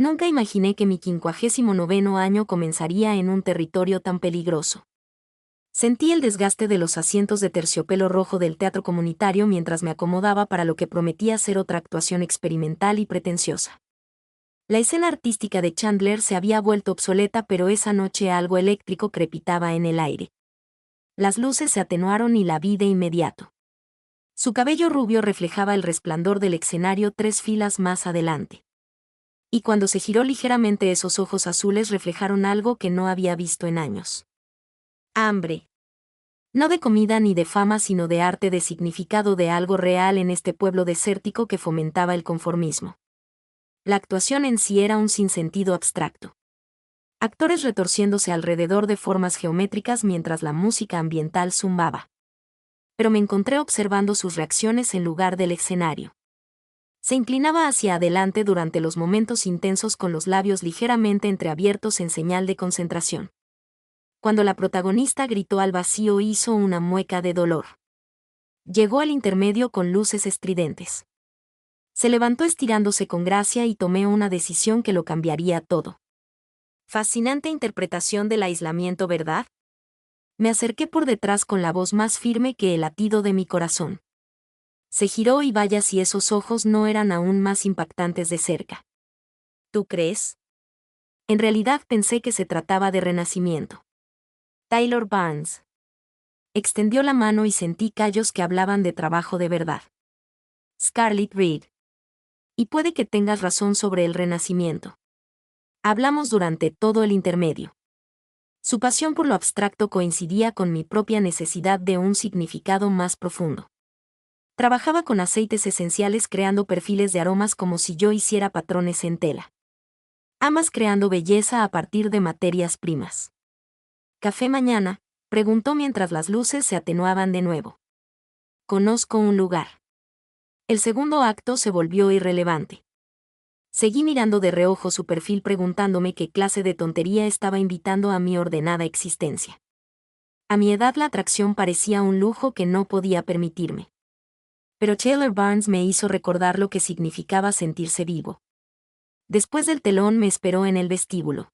Nunca imaginé que mi 59º año comenzaría en un territorio tan peligroso. Sentí el desgaste de los asientos de terciopelo rojo del teatro comunitario mientras me acomodaba para lo que prometía ser otra actuación experimental y pretenciosa. La escena artística de Chandler se había vuelto obsoleta, pero esa noche algo eléctrico crepitaba en el aire. Las luces se atenuaron y la vi de inmediato. Su cabello rubio reflejaba el resplandor del escenario 3 filas más adelante. Y cuando se giró ligeramente, esos ojos azules reflejaron algo que no había visto en años. Hambre. No de comida ni de fama, sino de arte, de significado, de algo real en este pueblo desértico que fomentaba el conformismo. La actuación en sí era un sinsentido abstracto. Actores retorciéndose alrededor de formas geométricas mientras la música ambiental zumbaba. Pero me encontré observando sus reacciones en lugar del escenario. Se inclinaba hacia adelante durante los momentos intensos con los labios ligeramente entreabiertos en señal de concentración. Cuando la protagonista gritó al vacío, hizo una mueca de dolor. Llegó al intermedio con luces estridentes. Se levantó estirándose con gracia y tomé una decisión que lo cambiaría todo. Fascinante interpretación del aislamiento, ¿verdad? Me acerqué por detrás con la voz más firme que el latido de mi corazón. Se giró y vaya si esos ojos no eran aún más impactantes de cerca. ¿Tú crees? En realidad pensé que se trataba de renacimiento. Taylor Barnes. Extendió la mano y sentí callos que hablaban de trabajo de verdad. Scarlett Reed. Y puede que tengas razón sobre el renacimiento. Hablamos durante todo el intermedio. Su pasión por lo abstracto coincidía con mi propia necesidad de un significado más profundo. Trabajaba con aceites esenciales creando perfiles de aromas como si yo hiciera patrones en tela. Ambas creando belleza a partir de materias primas. ¿Café mañana?, preguntó mientras las luces se atenuaban de nuevo. Conozco un lugar. El segundo acto se volvió irrelevante. Seguí mirando de reojo su perfil preguntándome qué clase de tontería estaba invitando a mi ordenada existencia. A mi edad la atracción parecía un lujo que no podía permitirme. Pero Taylor Barnes me hizo recordar lo que significaba sentirse vivo. Después del telón me esperó en el vestíbulo.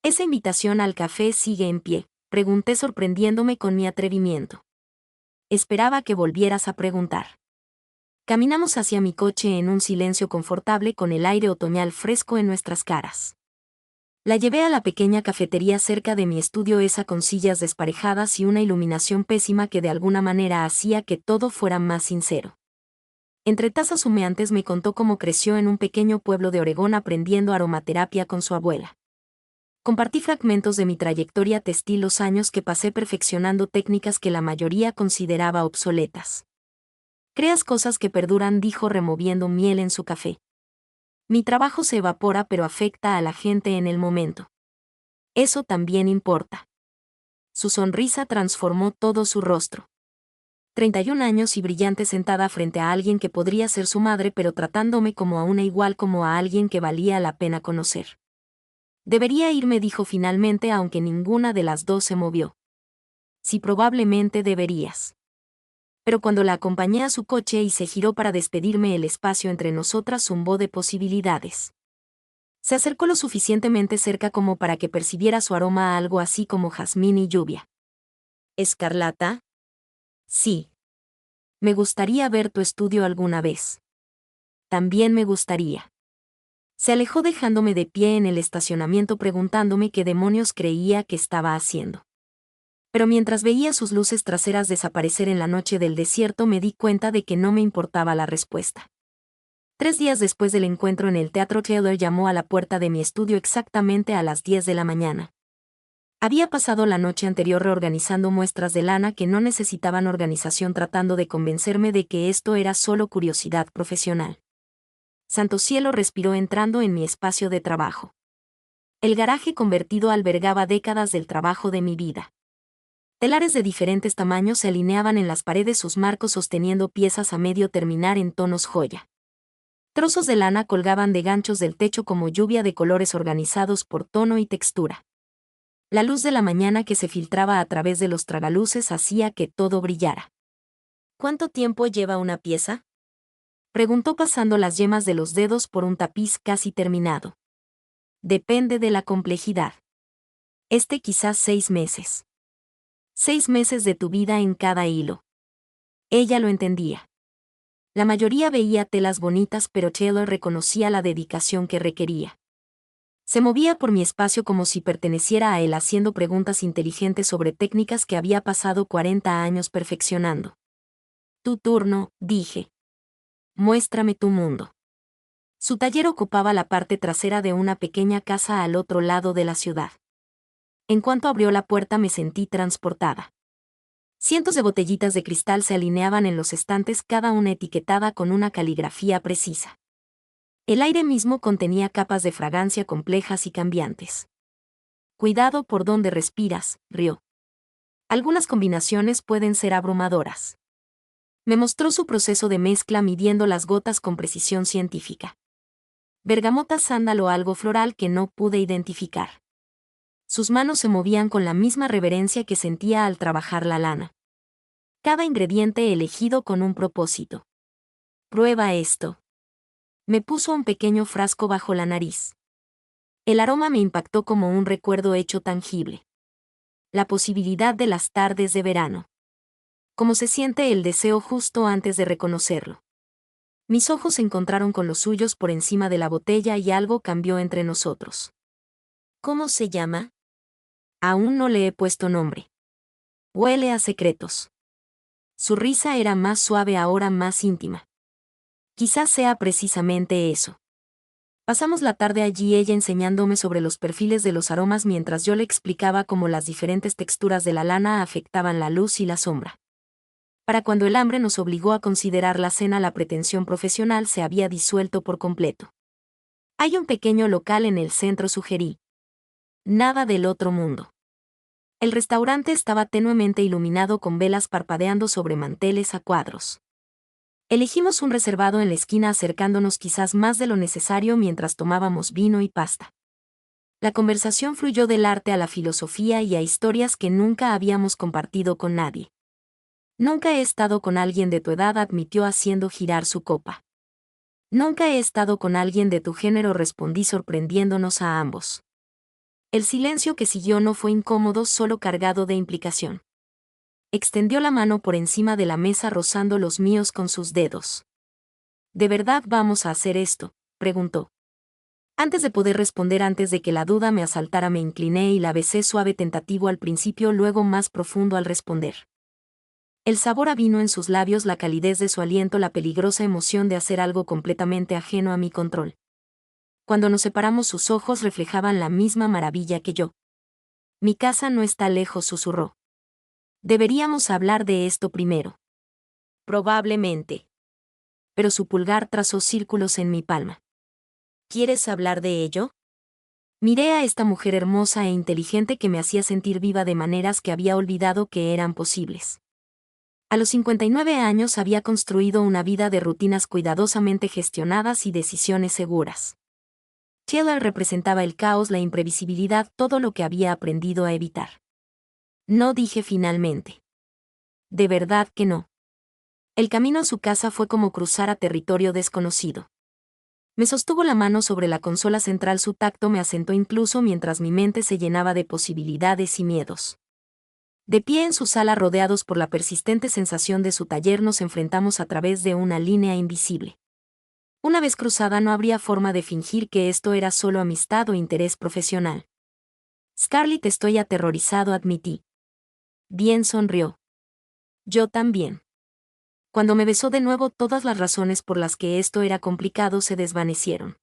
¿Esa invitación al café sigue en pie?, pregunté sorprendiéndome con mi atrevimiento. Esperaba que volvieras a preguntar. Caminamos hacia mi coche en un silencio confortable con el aire otoñal fresco en nuestras caras. La llevé a la pequeña cafetería cerca de mi estudio, esa con sillas desparejadas y una iluminación pésima que de alguna manera hacía que todo fuera más sincero. Entre tazas humeantes me contó cómo creció en un pequeño pueblo de Oregón aprendiendo aromaterapia con su abuela. Compartí fragmentos de mi trayectoria textil, los años que pasé perfeccionando técnicas que la mayoría consideraba obsoletas. Creas cosas que perduran, dijo removiendo miel en su café. Mi trabajo se evapora, pero afecta a la gente en el momento. Eso también importa. Su sonrisa transformó todo su rostro. 31 años y brillante, sentada frente a alguien que podría ser su madre, pero tratándome como a una igual, como a alguien que valía la pena conocer. Debería irme, dijo finalmente, aunque ninguna de las dos se movió. Sí, probablemente deberías. Pero cuando la acompañé a su coche y se giró para despedirme, el espacio entre nosotras zumbó de posibilidades. Se acercó lo suficientemente cerca como para que percibiera su aroma, algo así como jazmín y lluvia. ¿Escarlata? Sí. Me gustaría ver tu estudio alguna vez. También me gustaría. Se alejó dejándome de pie en el estacionamiento preguntándome qué demonios creía que estaba haciendo. Pero mientras veía sus luces traseras desaparecer en la noche del desierto, me di cuenta de que no me importaba la respuesta. 3 días después del encuentro en el teatro, Taylor llamó a la puerta de mi estudio exactamente a las 10 de la mañana. Había pasado la noche anterior reorganizando muestras de lana que no necesitaban organización, tratando de convencerme de que esto era solo curiosidad profesional. Santo cielo, respiró entrando en mi espacio de trabajo. El garaje convertido albergaba décadas del trabajo de mi vida. Telares de diferentes tamaños se alineaban en las paredes, sus marcos sosteniendo piezas a medio terminar en tonos joya. Trozos de lana colgaban de ganchos del techo como lluvia de colores organizados por tono y textura. La luz de la mañana que se filtraba a través de los tragaluces hacía que todo brillara. ¿Cuánto tiempo lleva una pieza?, preguntó pasando las yemas de los dedos por un tapiz casi terminado. Depende de la complejidad. Quizás 6 meses. 6 meses de tu vida en cada hilo. Ella lo entendía. La mayoría veía telas bonitas, pero Taylor reconocía la dedicación que requería. Se movía por mi espacio como si perteneciera a él, haciendo preguntas inteligentes sobre técnicas que había pasado 40 años perfeccionando. Tu turno, dije. Muéstrame tu mundo. Su taller ocupaba la parte trasera de una pequeña casa al otro lado de la ciudad. En cuanto abrió la puerta me sentí transportada. Cientos de botellitas de cristal se alineaban en los estantes, cada una etiquetada con una caligrafía precisa. El aire mismo contenía capas de fragancia complejas y cambiantes. Cuidado por donde respiras, rió. Algunas combinaciones pueden ser abrumadoras. Me mostró su proceso de mezcla midiendo las gotas con precisión científica. Bergamota, sándalo, algo floral que no pude identificar. Sus manos se movían con la misma reverencia que sentía al trabajar la lana. Cada ingrediente elegido con un propósito. Prueba esto. Me puso un pequeño frasco bajo la nariz. El aroma me impactó como un recuerdo hecho tangible. La posibilidad de las tardes de verano. Cómo se siente el deseo justo antes de reconocerlo. Mis ojos se encontraron con los suyos por encima de la botella y algo cambió entre nosotros. ¿Cómo se llama? Aún no le he puesto nombre. Huele a secretos. Su risa era más suave, ahora más íntima. Quizás sea precisamente eso. Pasamos la tarde allí, ella enseñándome sobre los perfiles de los aromas mientras yo le explicaba cómo las diferentes texturas de la lana afectaban la luz y la sombra. Para cuando el hambre nos obligó a considerar la cena, la pretensión profesional se había disuelto por completo. Hay un pequeño local en el centro, sugerí. Nada del otro mundo. El restaurante estaba tenuemente iluminado con velas parpadeando sobre manteles a cuadros. Elegimos un reservado en la esquina, acercándonos quizás más de lo necesario mientras tomábamos vino y pasta. La conversación fluyó del arte a la filosofía y a historias que nunca habíamos compartido con nadie. Nunca he estado con alguien de tu edad, admitió haciendo girar su copa. Nunca he estado con alguien de tu género, respondí sorprendiéndonos a ambos. El silencio que siguió no fue incómodo, solo cargado de implicación. Extendió la mano por encima de la mesa rozando los míos con sus dedos. ¿De verdad vamos a hacer esto?, preguntó. Antes de poder responder, antes de que la duda me asaltara, me incliné y la besé, suave, tentativo al principio, luego más profundo al responder. El sabor a vino en sus labios, la calidez de su aliento, la peligrosa emoción de hacer algo completamente ajeno a mi control. Cuando nos separamos, sus ojos reflejaban la misma maravilla que yo. Mi casa no está lejos, susurró. Deberíamos hablar de esto primero. Probablemente. Pero su pulgar trazó círculos en mi palma. ¿Quieres hablar de ello? Miré a esta mujer hermosa e inteligente que me hacía sentir viva de maneras que había olvidado que eran posibles. A los 59 años había construido una vida de rutinas cuidadosamente gestionadas y decisiones seguras. Taylor representaba el caos, la imprevisibilidad, todo lo que había aprendido a evitar. No, dije finalmente. De verdad que no. El camino a su casa fue como cruzar a territorio desconocido. Me sostuvo la mano sobre la consola central, su tacto me asentó incluso mientras mi mente se llenaba de posibilidades y miedos. De pie en su sala, rodeados por la persistente sensación de su taller, nos enfrentamos a través de una línea invisible. Una vez cruzada, no habría forma de fingir que esto era solo amistad o interés profesional. Scarlett, estoy aterrorizado, admití. Bien, sonrió. Yo también. Cuando me besó de nuevo, todas las razones por las que esto era complicado se desvanecieron.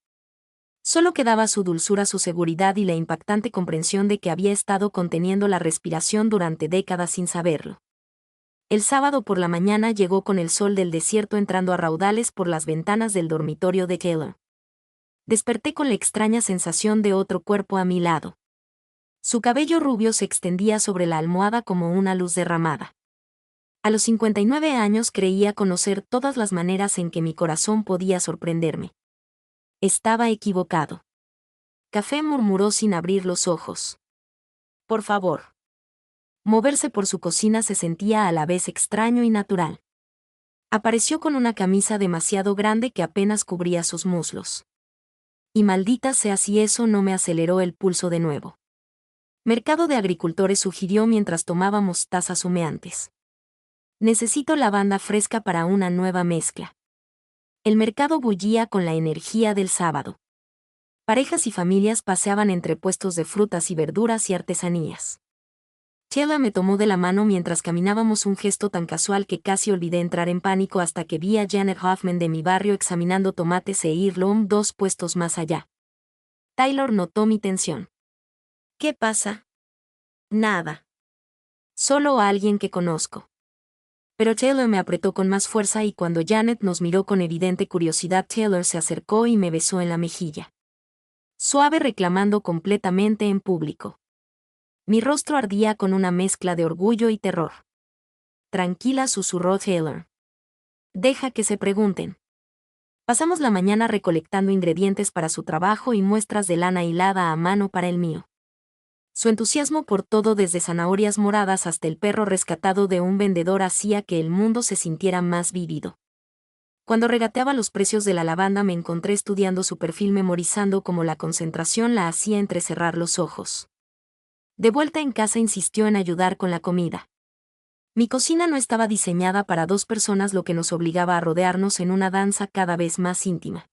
Solo quedaba su dulzura, su seguridad y la impactante comprensión de que había estado conteniendo la respiración durante décadas sin saberlo. El sábado por la mañana llegó con el sol del desierto entrando a raudales por las ventanas del dormitorio de Taylor. Desperté con la extraña sensación de otro cuerpo a mi lado. Su cabello rubio se extendía sobre la almohada como una luz derramada. A los 59 años creía conocer todas las maneras en que mi corazón podía sorprenderme. Estaba equivocado. Café, murmuró sin abrir los ojos. Por favor. Moverse por su cocina se sentía a la vez extraño y natural. Apareció con una camisa demasiado grande que apenas cubría sus muslos. Y maldita sea si eso no me aceleró el pulso de nuevo. Mercado de agricultores sugirió mientras tomábamos tazas humeantes. Necesito lavanda fresca para una nueva mezcla. El mercado bullía con la energía del sábado. Parejas y familias paseaban entre puestos de frutas y verduras y artesanías. Sheila me tomó de la mano mientras caminábamos, un gesto tan casual que casi olvidé entrar en pánico hasta que vi a Janet Hoffman de mi barrio examinando tomates e heirloom 2 puestos más allá. Taylor notó mi tensión. ¿Qué pasa? Nada. Solo a alguien que conozco. Pero Taylor me apretó con más fuerza y cuando Janet nos miró con evidente curiosidad, Taylor se acercó y me besó en la mejilla. Suave, reclamando completamente en público. Mi rostro ardía con una mezcla de orgullo y terror. Tranquila, susurró Taylor. Deja que se pregunten. Pasamos la mañana recolectando ingredientes para su trabajo y muestras de lana hilada a mano para el mío. Su entusiasmo por todo, desde zanahorias moradas hasta el perro rescatado de un vendedor, hacía que el mundo se sintiera más vívido. Cuando regateaba los precios de la lavanda me encontré estudiando su perfil, memorizando cómo la concentración la hacía entrecerrar los ojos. De vuelta en casa insistió en ayudar con la comida. Mi cocina no estaba diseñada para 2 personas, lo que nos obligaba a rodearnos en una danza cada vez más íntima.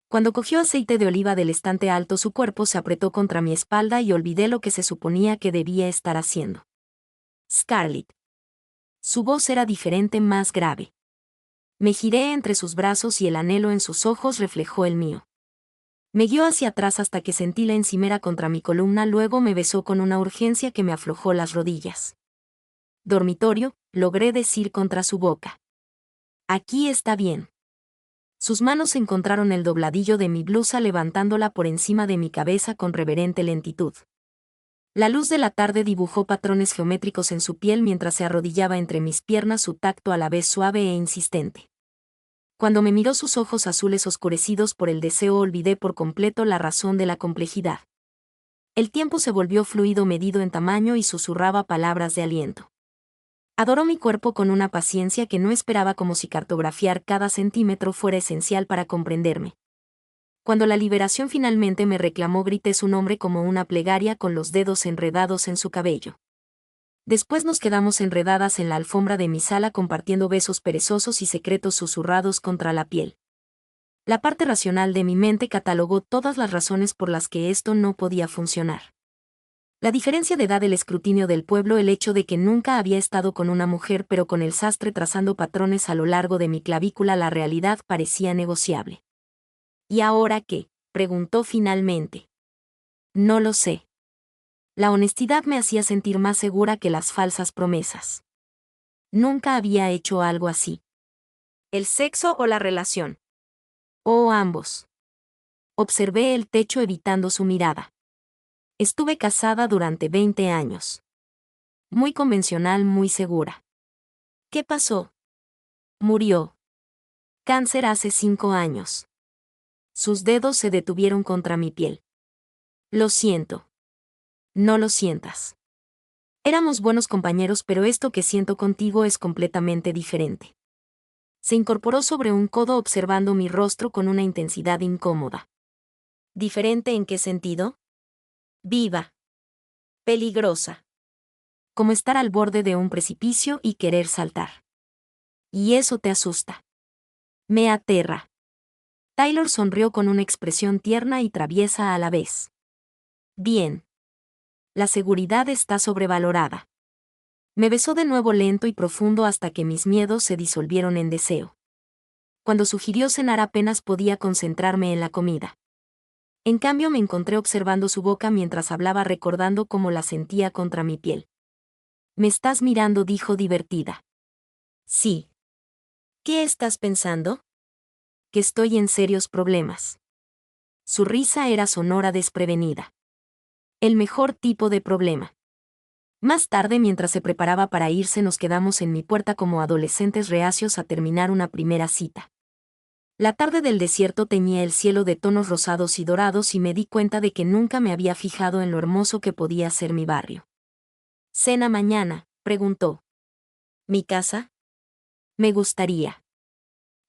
Cuando cogió aceite de oliva del estante alto, su cuerpo se apretó contra mi espalda y olvidé lo que se suponía que debía estar haciendo. Scarlett. Su voz era diferente, más grave. Me giré entre sus brazos y el anhelo en sus ojos reflejó el mío. Me guió hacia atrás hasta que sentí la encimera contra mi columna, luego me besó con una urgencia que me aflojó las rodillas. Dormitorio, logré decir contra su boca. Aquí está bien. Sus manos encontraron el dobladillo de mi blusa, levantándola por encima de mi cabeza con reverente lentitud. La luz de la tarde dibujó patrones geométricos en su piel mientras se arrodillaba entre mis piernas, su tacto a la vez suave e insistente. Cuando me miró, sus ojos azules oscurecidos por el deseo, olvidé por completo la razón de la complejidad. El tiempo se volvió fluido, medido en tamaño, y susurraba palabras de aliento. Adoró mi cuerpo con una paciencia que no esperaba, como si cartografiar cada centímetro fuera esencial para comprenderme. Cuando la liberación finalmente me reclamó, grité su nombre como una plegaria, con los dedos enredados en su cabello. Después nos quedamos enredadas en la alfombra de mi sala, compartiendo besos perezosos y secretos susurrados contra la piel. La parte racional de mi mente catalogó todas las razones por las que esto no podía funcionar. La diferencia de edad, el escrutinio del pueblo, el hecho de que nunca había estado con una mujer, pero con el sastre trazando patrones a lo largo de mi clavícula, la realidad parecía negociable. ¿Y ahora qué?, preguntó finalmente. No lo sé. La honestidad me hacía sentir más segura que las falsas promesas. Nunca había hecho algo así. ¿El sexo o la relación? O ambos. Observé el techo evitando su mirada. Estuve casada durante 20 años. Muy convencional, muy segura. ¿Qué pasó? Murió. Cáncer hace 5 años. Sus dedos se detuvieron contra mi piel. Lo siento. No lo sientas. Éramos buenos compañeros, pero esto que siento contigo es completamente diferente. Se incorporó sobre un codo, observando mi rostro con una intensidad incómoda. ¿Diferente en qué sentido? Viva. Peligrosa. Como estar al borde de un precipicio y querer saltar. ¿Y eso te asusta? Me aterra. Taylor sonrió con una expresión tierna y traviesa a la vez. Bien. La seguridad está sobrevalorada. Me besó de nuevo, lento y profundo, hasta que mis miedos se disolvieron en deseo. Cuando sugirió cenar, apenas podía concentrarme en la comida. En cambio, me encontré observando su boca mientras hablaba, recordando cómo la sentía contra mi piel. «¿Me estás mirando?», dijo divertida. «Sí». «¿Qué estás pensando?» «Que estoy en serios problemas». Su risa era sonora, desprevenida. El mejor tipo de problema. Más tarde, mientras se preparaba para irse, nos quedamos en mi puerta como adolescentes reacios a terminar una primera cita. La tarde del desierto teñía el cielo de tonos rosados y dorados, y me di cuenta de que nunca me había fijado en lo hermoso que podía ser mi barrio. «¿Cena mañana?», preguntó. «¿Mi casa?» «Me gustaría».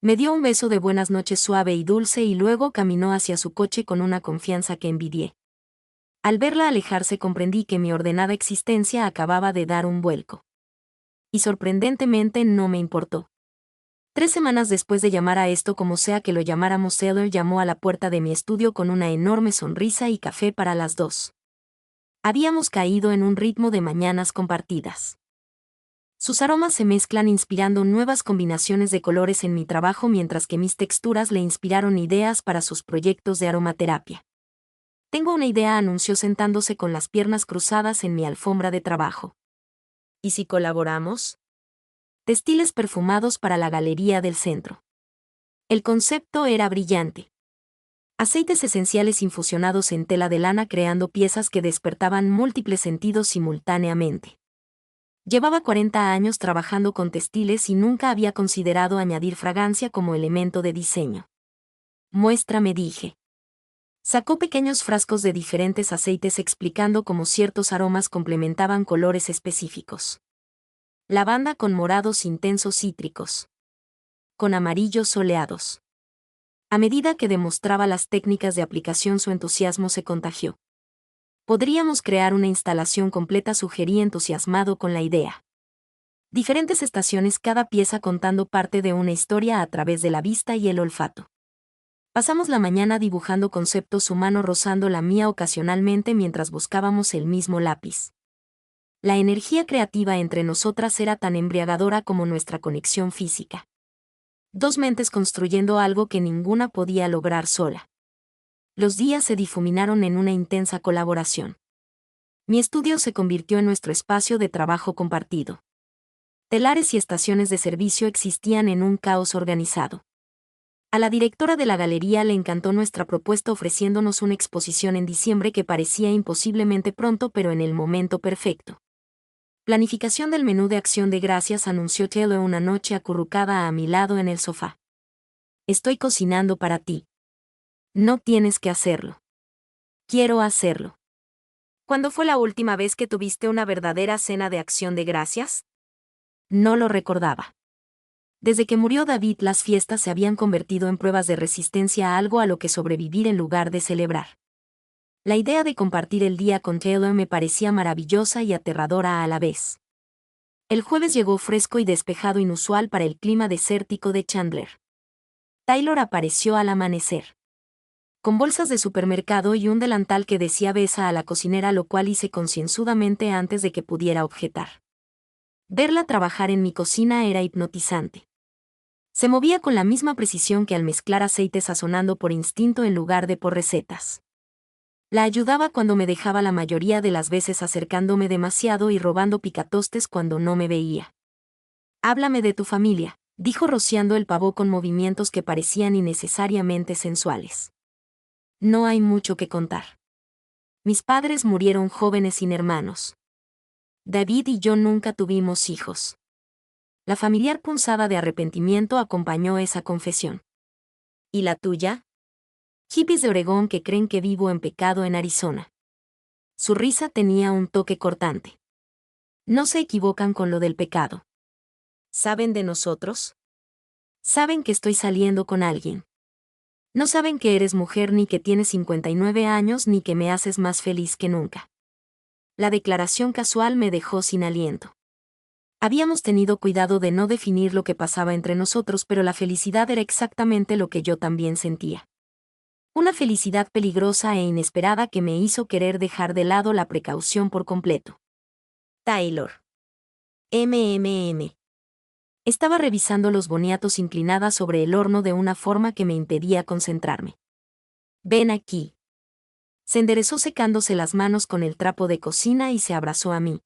Me dio un beso de buenas noches suave y dulce y luego caminó hacia su coche con una confianza que envidié. Al verla alejarse comprendí que mi ordenada existencia acababa de dar un vuelco. Y sorprendentemente no me importó. 3 semanas después de llamar a esto como sea que lo llamáramos, Taylor llamó a la puerta de mi estudio con una enorme sonrisa y café para las dos. Habíamos caído en un ritmo de mañanas compartidas. Sus aromas se mezclan inspirando nuevas combinaciones de colores en mi trabajo mientras que mis texturas le inspiraron ideas para sus proyectos de aromaterapia. Tengo una idea, anunció sentándose con las piernas cruzadas en mi alfombra de trabajo. ¿Y si colaboramos? Textiles perfumados para la galería del centro. El concepto era brillante. Aceites esenciales infusionados en tela de lana creando piezas que despertaban múltiples sentidos simultáneamente. Llevaba 40 años trabajando con textiles y nunca había considerado añadir fragancia como elemento de diseño. Muéstrame, dije. Sacó pequeños frascos de diferentes aceites explicando cómo ciertos aromas complementaban colores específicos. Lavanda con morados intensos cítricos. Con amarillos soleados. A medida que demostraba las técnicas de aplicación, su entusiasmo se contagió. Podríamos crear una instalación completa, sugerí entusiasmado con la idea. Diferentes estaciones, cada pieza contando parte de una historia a través de la vista y el olfato. Pasamos la mañana dibujando conceptos, su mano rozando la mía ocasionalmente mientras buscábamos el mismo lápiz. La energía creativa entre nosotras era tan embriagadora como nuestra conexión física. Dos mentes construyendo algo que ninguna podía lograr sola. Los días se difuminaron en una intensa colaboración. Mi estudio se convirtió en nuestro espacio de trabajo compartido. Telares y estaciones de servicio existían en un caos organizado. A la directora de la galería le encantó nuestra propuesta, ofreciéndonos una exposición en diciembre que parecía imposiblemente pronto, pero en el momento perfecto. Planificación del menú de Acción de Gracias, anunció Taylor una noche acurrucada a mi lado en el sofá. Estoy cocinando para ti. No tienes que hacerlo. Quiero hacerlo. ¿Cuándo fue la última vez que tuviste una verdadera cena de Acción de Gracias? No lo recordaba. Desde que murió David, las fiestas se habían convertido en pruebas de resistencia a algo a lo que sobrevivir en lugar de celebrar. La idea de compartir el día con Taylor me parecía maravillosa y aterradora a la vez. El jueves llegó fresco y despejado, inusual para el clima desértico de Chandler. Taylor apareció al amanecer. Con bolsas de supermercado y un delantal que decía besa a la cocinera, lo cual hice concienzudamente antes de que pudiera objetar. Verla trabajar en mi cocina era hipnotizante. Se movía con la misma precisión que al mezclar aceite, sazonando por instinto en lugar de por recetas. La ayudaba cuando me dejaba, la mayoría de las veces acercándome demasiado y robando picatostes cuando no me veía. Háblame de tu familia, dijo rociando el pavó con movimientos que parecían innecesariamente sensuales. No hay mucho que contar. Mis padres murieron jóvenes sin hermanos. David y yo nunca tuvimos hijos. La familiar punzada de arrepentimiento acompañó esa confesión. ¿Y la tuya? Hippies de Oregón que creen que vivo en pecado en Arizona. Su risa tenía un toque cortante. No se equivocan con lo del pecado. ¿Saben de nosotros? Saben que estoy saliendo con alguien. No saben que eres mujer, ni que tienes 59 años, ni que me haces más feliz que nunca. La declaración casual me dejó sin aliento. Habíamos tenido cuidado de no definir lo que pasaba entre nosotros, pero la felicidad era exactamente lo que yo también sentía. Una felicidad peligrosa e inesperada que me hizo querer dejar de lado la precaución por completo. Taylor. Estaba revisando los boniatos inclinada sobre el horno de una forma que me impedía concentrarme. Ven aquí. Se enderezó secándose las manos con el trapo de cocina y se abrazó a mí.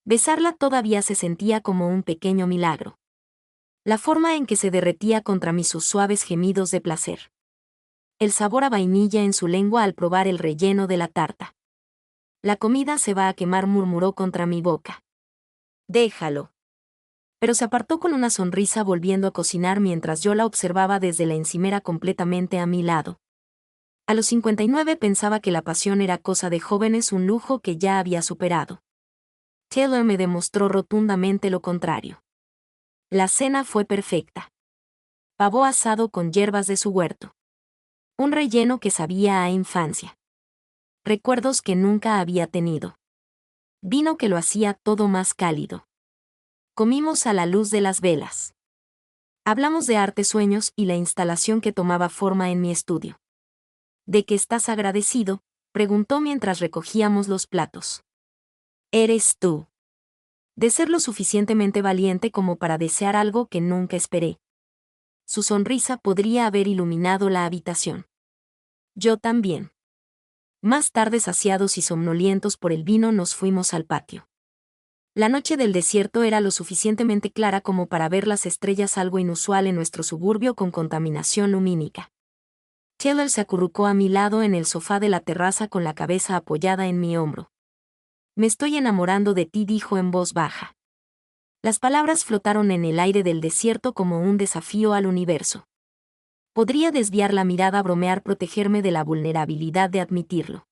Besarla todavía se sentía como un pequeño milagro. La forma en que se derretía contra mí, sus suaves gemidos de placer. El sabor a vainilla en su lengua al probar el relleno de la tarta. La comida se va a quemar, murmuró contra mi boca. Déjalo. Pero se apartó con una sonrisa, volviendo a cocinar mientras yo la observaba desde la encimera completamente a mi lado. A los 59 pensaba que la pasión era cosa de jóvenes, un lujo que ya había superado. Taylor me demostró rotundamente lo contrario. La cena fue perfecta. Pavo asado con hierbas de su huerto. Un relleno que sabía a infancia. Recuerdos que nunca había tenido. Vino que lo hacía todo más cálido. Comimos a la luz de las velas. Hablamos de arte, sueños y la instalación que tomaba forma en mi estudio. ¿De qué estás agradecido?, preguntó mientras recogíamos los platos. Eres tú. De ser lo suficientemente valiente como para desear algo que nunca esperé. Su sonrisa podría haber iluminado la habitación. Yo también. Más tarde, saciados y somnolientos por el vino, nos fuimos al patio. La noche del desierto era lo suficientemente clara como para ver las estrellas, algo inusual en nuestro suburbio con contaminación lumínica. Taylor se acurrucó a mi lado en el sofá de la terraza con la cabeza apoyada en mi hombro. Me estoy enamorando de ti, dijo en voz baja. Las palabras flotaron en el aire del desierto como un desafío al universo. Podría desviar la mirada, bromear, protegerme de la vulnerabilidad de admitirlo.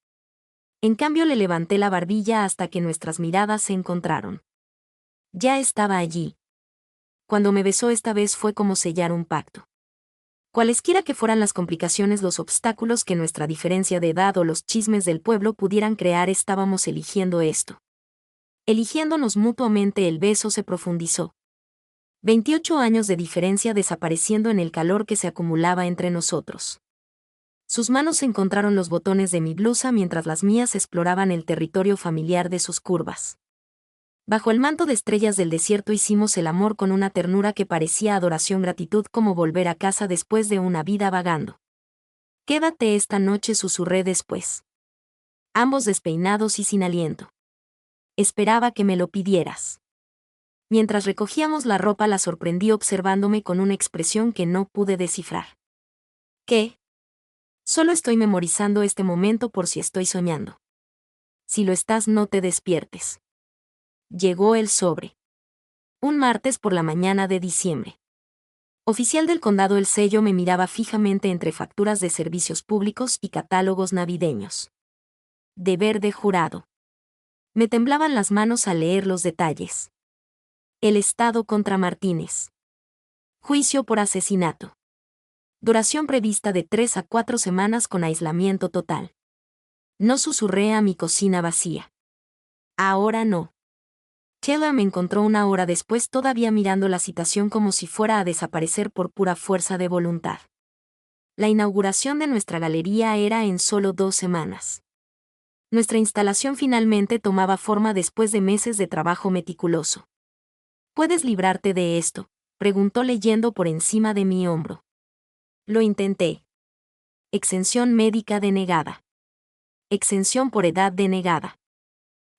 En cambio, le levanté la barbilla hasta que nuestras miradas se encontraron. Ya estaba allí. Cuando me besó esta vez fue como sellar un pacto. Cualesquiera que fueran las complicaciones, los obstáculos que nuestra diferencia de edad o los chismes del pueblo pudieran crear, estábamos eligiendo esto. Eligiéndonos mutuamente. El beso se profundizó. 28 años de diferencia desapareciendo en el calor que se acumulaba entre nosotros. Sus manos encontraron los botones de mi blusa mientras las mías exploraban el territorio familiar de sus curvas. Bajo el manto de estrellas del desierto hicimos el amor con una ternura que parecía adoración, gratitud, como volver a casa después de una vida vagando. Quédate esta noche, susurré después. Ambos despeinados y sin aliento. Esperaba que me lo pidieras. Mientras recogíamos la ropa, la sorprendí observándome con una expresión que no pude descifrar. ¿Qué? Solo estoy memorizando este momento por si estoy soñando. Si lo estás, no te despiertes. Llegó el sobre. Un martes por la mañana de diciembre. Oficial del condado. El sello me miraba fijamente entre facturas de servicios públicos y catálogos navideños. Deber de jurado. Me temblaban las manos al leer los detalles. El Estado contra Martínez. Juicio por asesinato. Duración prevista de 3 a 4 semanas con aislamiento total. No, susurré a mi cocina vacía. Ahora no. Taylor me encontró una hora después, todavía mirando la citación como si fuera a desaparecer por pura fuerza de voluntad. La inauguración de nuestra galería era en solo 2 semanas. Nuestra instalación finalmente tomaba forma después de meses de trabajo meticuloso. ¿Puedes librarte de esto?, preguntó leyendo por encima de mi hombro. Lo intenté. Exención médica denegada. Exención por edad denegada.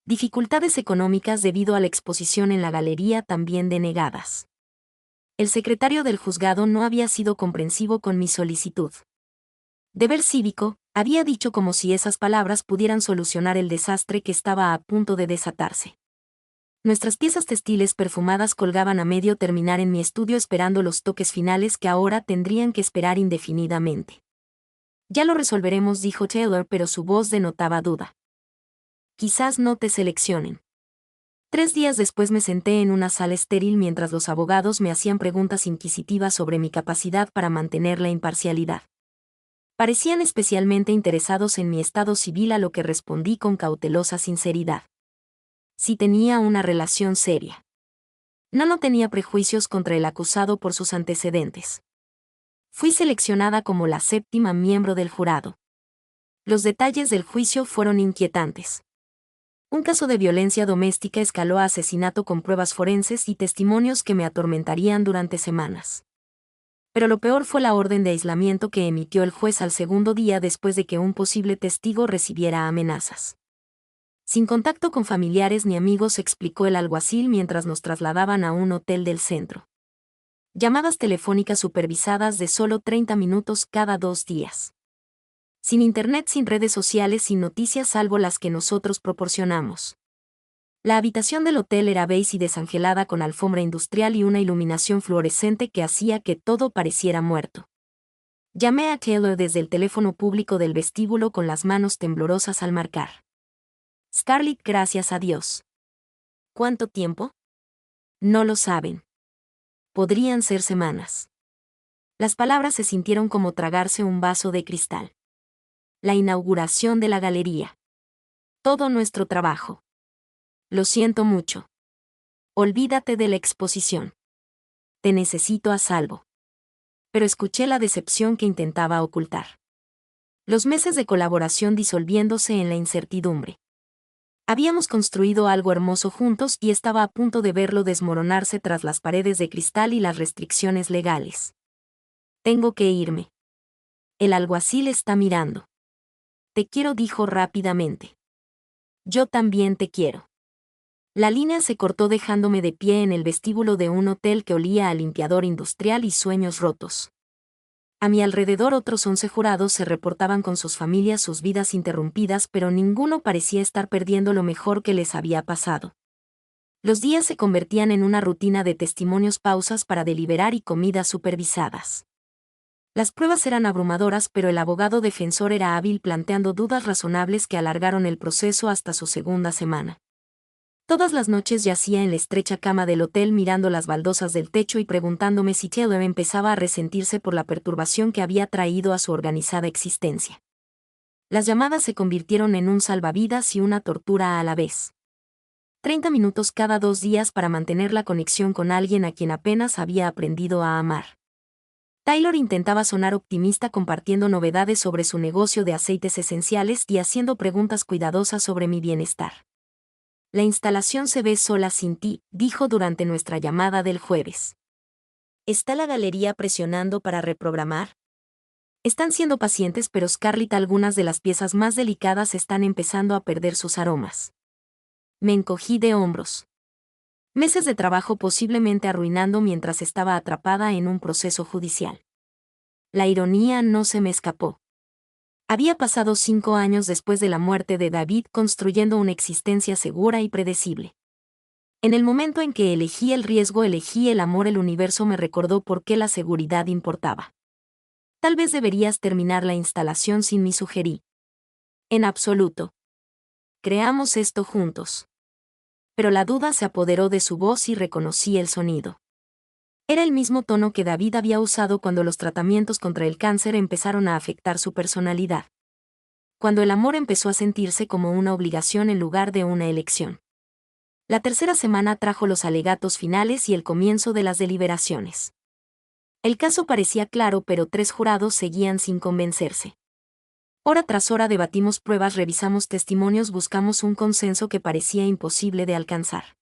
Dificultades económicas debido a la exposición en la galería también denegadas. El secretario del juzgado no había sido comprensivo con mi solicitud. Deber cívico, había dicho, como si esas palabras pudieran solucionar el desastre que estaba a punto de desatarse. Nuestras piezas textiles perfumadas colgaban a medio terminar en mi estudio, esperando los toques finales que ahora tendrían que esperar indefinidamente. Ya lo resolveremos, dijo Taylor, pero su voz denotaba duda. Quizás no te seleccionen. 3 días después me senté en una sala estéril mientras los abogados me hacían preguntas inquisitivas sobre mi capacidad para mantener la imparcialidad. Parecían especialmente interesados en mi estado civil, a lo que respondí con cautelosa sinceridad. Si tenía una relación seria. No tenía prejuicios contra el acusado por sus antecedentes. Fui seleccionada como la 7ª miembro del jurado. Los detalles del juicio fueron inquietantes. Un caso de violencia doméstica escaló a asesinato con pruebas forenses y testimonios que me atormentarían durante semanas. Pero lo peor fue la orden de aislamiento que emitió el juez al segundo día después de que un posible testigo recibiera amenazas. Sin contacto con familiares ni amigos, explicó el alguacil mientras nos trasladaban a un hotel del centro. Llamadas telefónicas supervisadas de solo 30 minutos cada 2 días. Sin internet, sin redes sociales, sin noticias salvo las que nosotros proporcionamos. La habitación del hotel era beige y desangelada, con alfombra industrial y una iluminación fluorescente que hacía que todo pareciera muerto. Llamé a Taylor desde el teléfono público del vestíbulo con las manos temblorosas al marcar. Scarlett, gracias a Dios. ¿Cuánto tiempo? No lo saben. Podrían ser semanas. Las palabras se sintieron como tragarse un vaso de cristal. La inauguración de la galería. Todo nuestro trabajo. Lo siento mucho. Olvídate de la exposición. Te necesito a salvo. Pero escuché la decepción que intentaba ocultar. Los meses de colaboración disolviéndose en la incertidumbre. Habíamos construido algo hermoso juntos y estaba a punto de verlo desmoronarse tras las paredes de cristal y las restricciones legales. Tengo que irme. El alguacil está mirando. Te quiero, dijo rápidamente. Yo también te quiero. La línea se cortó dejándome de pie en el vestíbulo de un hotel que olía a limpiador industrial y sueños rotos. A mi alrededor otros 11 jurados se reportaban con sus familias, sus vidas interrumpidas, pero ninguno parecía estar perdiendo lo mejor que les había pasado. Los días se convertían en una rutina de testimonios, pausas para deliberar y comidas supervisadas. Las pruebas eran abrumadoras, pero el abogado defensor era hábil planteando dudas razonables que alargaron el proceso hasta su segunda semana. Todas las noches yacía en la estrecha cama del hotel mirando las baldosas del techo y preguntándome si Taylor empezaba a resentirse por la perturbación que había traído a su organizada existencia. Las llamadas se convirtieron en un salvavidas y una tortura a la vez. 30 minutos cada 2 días para mantener la conexión con alguien a quien apenas había aprendido a amar. Taylor intentaba sonar optimista compartiendo novedades sobre su negocio de aceites esenciales y haciendo preguntas cuidadosas sobre mi bienestar. La instalación se ve sola sin ti, dijo durante nuestra llamada del jueves. ¿Está la galería presionando para reprogramar? Están siendo pacientes, pero Scarlett, algunas de las piezas más delicadas están empezando a perder sus aromas. Me encogí de hombros. Meses de trabajo posiblemente arruinando mientras estaba atrapada en un proceso judicial. La ironía no se me escapó. Había pasado 5 años después de la muerte de David construyendo una existencia segura y predecible. En el momento en que elegí el riesgo, elegí el amor, el universo me recordó por qué la seguridad importaba. Tal vez deberías terminar la instalación sin mí, sugerí. En absoluto. Creamos esto juntos. Pero la duda se apoderó de su voz y reconocí el sonido. Era el mismo tono que David había usado cuando los tratamientos contra el cáncer empezaron a afectar su personalidad. Cuando el amor empezó a sentirse como una obligación en lugar de una elección. La tercera semana trajo los alegatos finales y el comienzo de las deliberaciones. El caso parecía claro, pero 3 jurados seguían sin convencerse. Hora tras hora debatimos pruebas, revisamos testimonios, buscamos un consenso que parecía imposible de alcanzar.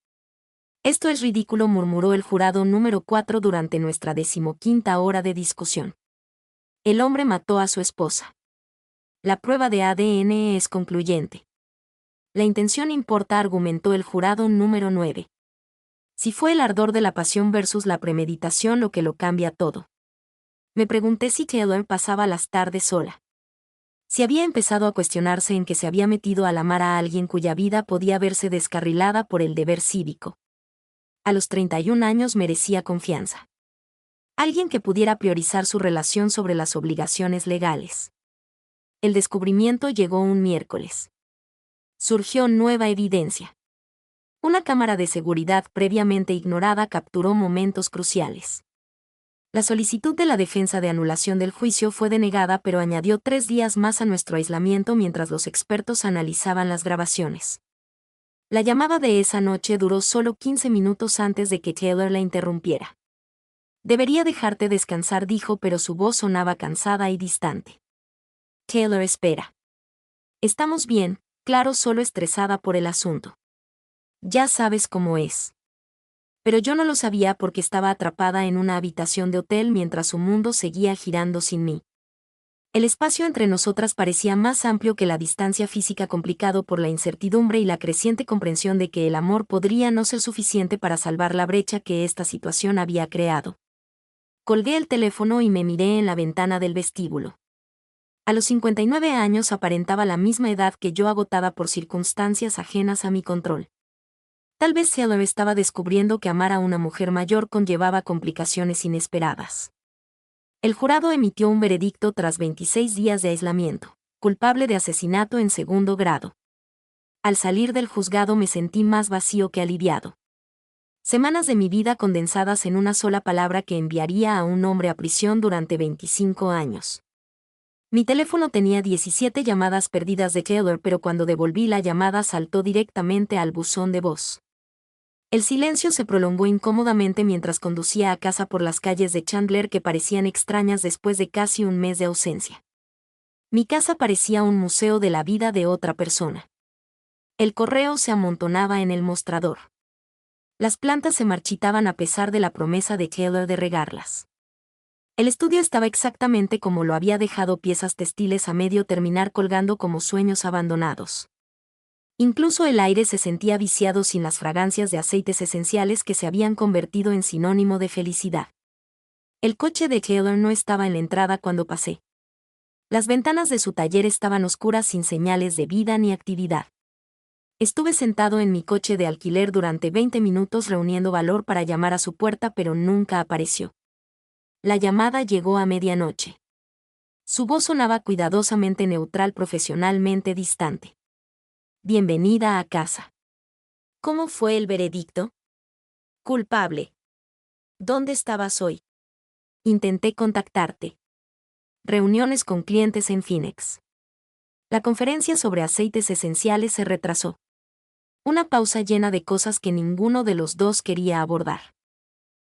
Esto es ridículo, murmuró el jurado número 4 durante nuestra 15ª hora de discusión. El hombre mató a su esposa. La prueba de ADN es concluyente. La intención importa, argumentó el jurado número 9. Si fue el ardor de la pasión versus la premeditación lo que lo cambia todo. Me pregunté si Taylor pasaba las tardes sola. Si había empezado a cuestionarse en que se había metido al amar a alguien cuya vida podía verse descarrilada por el deber cívico. A los 31 años merecía confianza. Alguien que pudiera priorizar su relación sobre las obligaciones legales. El descubrimiento llegó un miércoles. Surgió nueva evidencia. Una cámara de seguridad previamente ignorada capturó momentos cruciales. La solicitud de la defensa de anulación del juicio fue denegada, pero añadió 3 días más a nuestro aislamiento mientras los expertos analizaban las grabaciones. La llamada de esa noche duró solo 15 minutos antes de que Taylor la interrumpiera. Debería dejarte descansar, dijo, pero su voz sonaba cansada y distante. Taylor, espera. Estamos bien, claro, solo estresada por el asunto. Ya sabes cómo es. Pero yo no lo sabía porque estaba atrapada en una habitación de hotel mientras su mundo seguía girando sin mí. El espacio entre nosotras parecía más amplio que la distancia física, complicado por la incertidumbre y la creciente comprensión de que el amor podría no ser suficiente para salvar la brecha que esta situación había creado. Colgué el teléfono y me miré en la ventana del vestíbulo. A los 59 años aparentaba la misma edad que yo, agotada por circunstancias ajenas a mi control. Tal vez Taylor estaba descubriendo que amar a una mujer mayor conllevaba complicaciones inesperadas. El jurado emitió un veredicto tras 26 días de aislamiento, culpable de asesinato en segundo grado. Al salir del juzgado me sentí más vacío que aliviado. Semanas de mi vida condensadas en una sola palabra que enviaría a un hombre a prisión durante 25 años. Mi teléfono tenía 17 llamadas perdidas de Keller, pero cuando devolví la llamada saltó directamente al buzón de voz. El silencio se prolongó incómodamente mientras conducía a casa por las calles de Chandler que parecían extrañas después de casi un mes de ausencia. Mi casa parecía un museo de la vida de otra persona. El correo se amontonaba en el mostrador. Las plantas se marchitaban a pesar de la promesa de Keller de regarlas. El estudio estaba exactamente como lo había dejado, piezas textiles a medio terminar colgando como sueños abandonados. Incluso el aire se sentía viciado sin las fragancias de aceites esenciales que se habían convertido en sinónimo de felicidad. El coche de Keller no estaba en la entrada cuando pasé. Las ventanas de su taller estaban oscuras sin señales de vida ni actividad. Estuve sentado en mi coche de alquiler durante 20 minutos reuniendo valor para llamar a su puerta, pero nunca apareció. La llamada llegó a medianoche. Su voz sonaba cuidadosamente neutral, profesionalmente distante. Bienvenida a casa. ¿Cómo fue el veredicto? Culpable. ¿Dónde estabas hoy? Intenté contactarte. Reuniones con clientes en Phoenix. La conferencia sobre aceites esenciales se retrasó. Una pausa llena de cosas que ninguno de los dos quería abordar.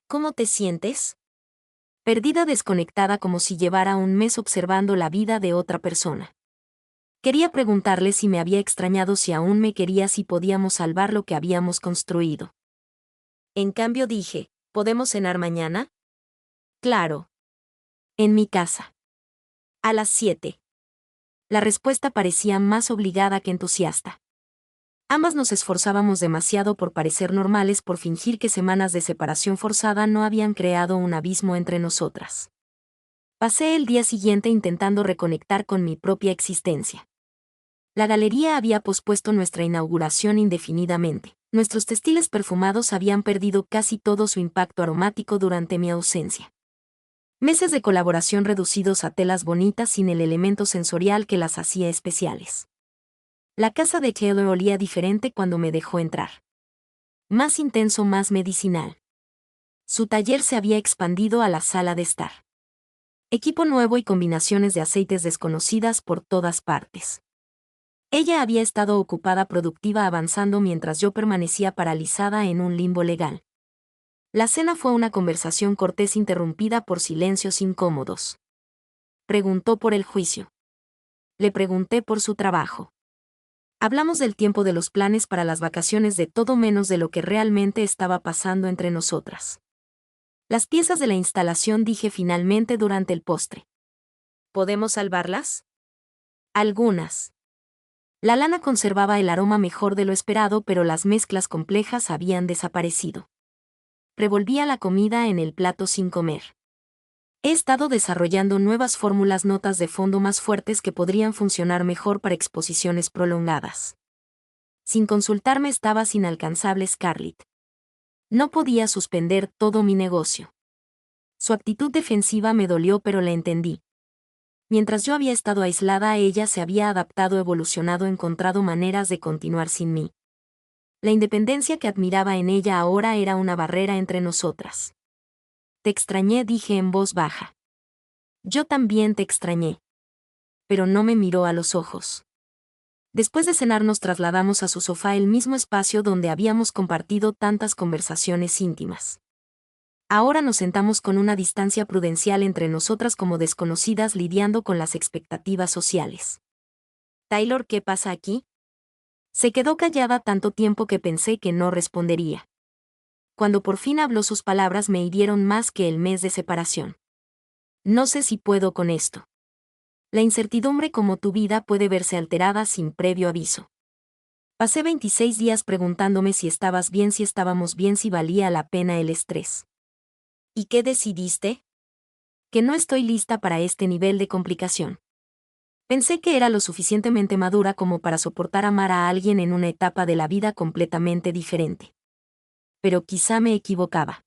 ¿Cómo te sientes? Perdida, desconectada, como si llevara un mes observando la vida de otra persona. Quería preguntarle si me había extrañado, si aún me quería, si podíamos salvar lo que habíamos construido. En cambio dije, ¿podemos cenar mañana? Claro. En mi casa. A las 7. La respuesta parecía más obligada que entusiasta. Ambas nos esforzábamos demasiado por parecer normales, por fingir que semanas de separación forzada no habían creado un abismo entre nosotras. Pasé el día siguiente intentando reconectar con mi propia existencia. La galería había pospuesto nuestra inauguración indefinidamente. Nuestros textiles perfumados habían perdido casi todo su impacto aromático durante mi ausencia. Meses de colaboración reducidos a telas bonitas sin el elemento sensorial que las hacía especiales. La casa de Keller olía diferente cuando me dejó entrar. Más intenso, más medicinal. Su taller se había expandido a la sala de estar. Equipo nuevo y combinaciones de aceites desconocidas por todas partes. Ella había estado ocupada, productiva, avanzando mientras yo permanecía paralizada en un limbo legal. La cena fue una conversación cortés interrumpida por silencios incómodos. Preguntó por el juicio. Le pregunté por su trabajo. Hablamos del tiempo, de los planes para las vacaciones, de todo menos de lo que realmente estaba pasando entre nosotras. Las piezas de la instalación, dije finalmente durante el postre. ¿Podemos salvarlas? Algunas. La lana conservaba el aroma mejor de lo esperado, pero las mezclas complejas habían desaparecido. Revolvía la comida en el plato sin comer. He estado desarrollando nuevas fórmulas, notas de fondo más fuertes que podrían funcionar mejor para exposiciones prolongadas. Sin consultarme estabas inalcanzable, Scarlett. No podía suspender todo mi negocio. Su actitud defensiva me dolió, pero la entendí. Mientras yo había estado aislada, ella se había adaptado, evolucionado, encontrado maneras de continuar sin mí. La independencia que admiraba en ella ahora era una barrera entre nosotras. Te extrañé, dije en voz baja. Yo también te extrañé. Pero no me miró a los ojos. Después de cenar nos trasladamos a su sofá, el mismo espacio donde habíamos compartido tantas conversaciones íntimas. Ahora nos sentamos con una distancia prudencial entre nosotras, como desconocidas, lidiando con las expectativas sociales. Taylor, ¿qué pasa aquí? Se quedó callada tanto tiempo que pensé que no respondería. Cuando por fin habló, sus palabras me hirieron más que el mes de separación. No sé si puedo con esto. La incertidumbre, como tu vida, puede verse alterada sin previo aviso. Pasé 26 días preguntándome si estabas bien, si estábamos bien, si valía la pena el estrés. ¿Y qué decidiste? Que no estoy lista para este nivel de complicación. Pensé que era lo suficientemente madura como para soportar amar a alguien en una etapa de la vida completamente diferente. Pero quizá me equivocaba.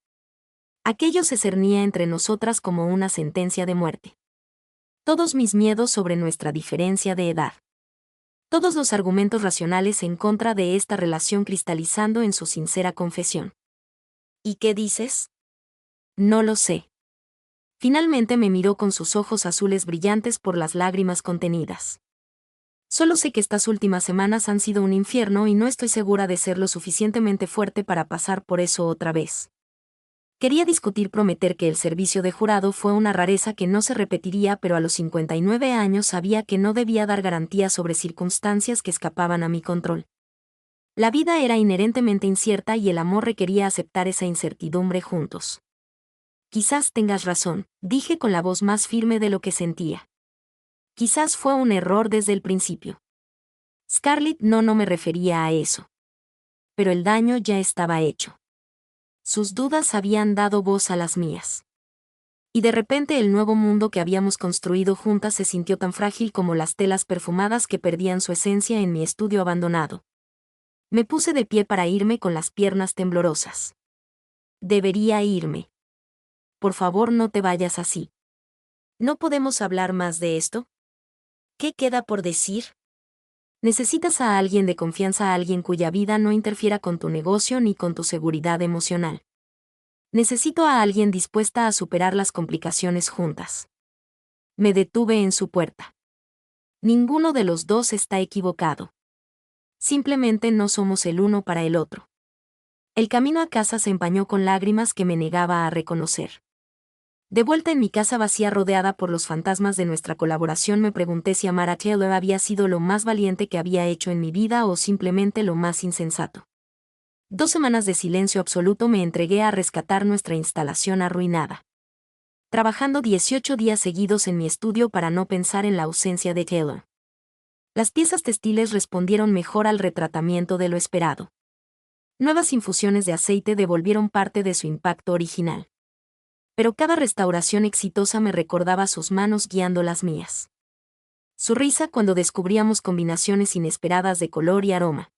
Aquello se cernía entre nosotras como una sentencia de muerte. Todos mis miedos sobre nuestra diferencia de edad. Todos los argumentos racionales en contra de esta relación cristalizando en su sincera confesión. ¿Y qué dices? No lo sé. Finalmente me miró con sus ojos azules brillantes por las lágrimas contenidas. Solo sé que estas últimas semanas han sido un infierno y no estoy segura de ser lo suficientemente fuerte para pasar por eso otra vez. Quería prometer que el servicio de jurado fue una rareza que no se repetiría, pero a los 59 años sabía que no debía dar garantías sobre circunstancias que escapaban a mi control. La vida era inherentemente incierta y el amor requería aceptar esa incertidumbre juntos. Quizás tengas razón, dije con la voz más firme de lo que sentía. Quizás fue un error desde el principio. Scarlett, no me refería a eso. Pero el daño ya estaba hecho. Sus dudas habían dado voz a las mías. Y de repente el nuevo mundo que habíamos construido juntas se sintió tan frágil como las telas perfumadas que perdían su esencia en mi estudio abandonado. Me puse de pie para irme con las piernas temblorosas. Debería irme. Por favor, no te vayas así. ¿No podemos hablar más de esto? ¿Qué queda por decir? Necesitas a alguien de confianza, a alguien cuya vida no interfiera con tu negocio ni con tu seguridad emocional. Necesito a alguien dispuesta a superar las complicaciones juntas. Me detuve en su puerta. Ninguno de los dos está equivocado. Simplemente no somos el uno para el otro. El camino a casa se empañó con lágrimas que me negaba a reconocer. De vuelta en mi casa vacía rodeada por los fantasmas de nuestra colaboración, me pregunté si amar a Taylor había sido lo más valiente que había hecho en mi vida o simplemente lo más insensato. 2 semanas de silencio absoluto me entregué a rescatar nuestra instalación arruinada. Trabajando 18 días seguidos en mi estudio para no pensar en la ausencia de Taylor. Las piezas textiles respondieron mejor al retratamiento de lo esperado. Nuevas infusiones de aceite devolvieron parte de su impacto original. Pero cada restauración exitosa me recordaba sus manos guiando las mías. Su risa cuando descubríamos combinaciones inesperadas de color y aroma.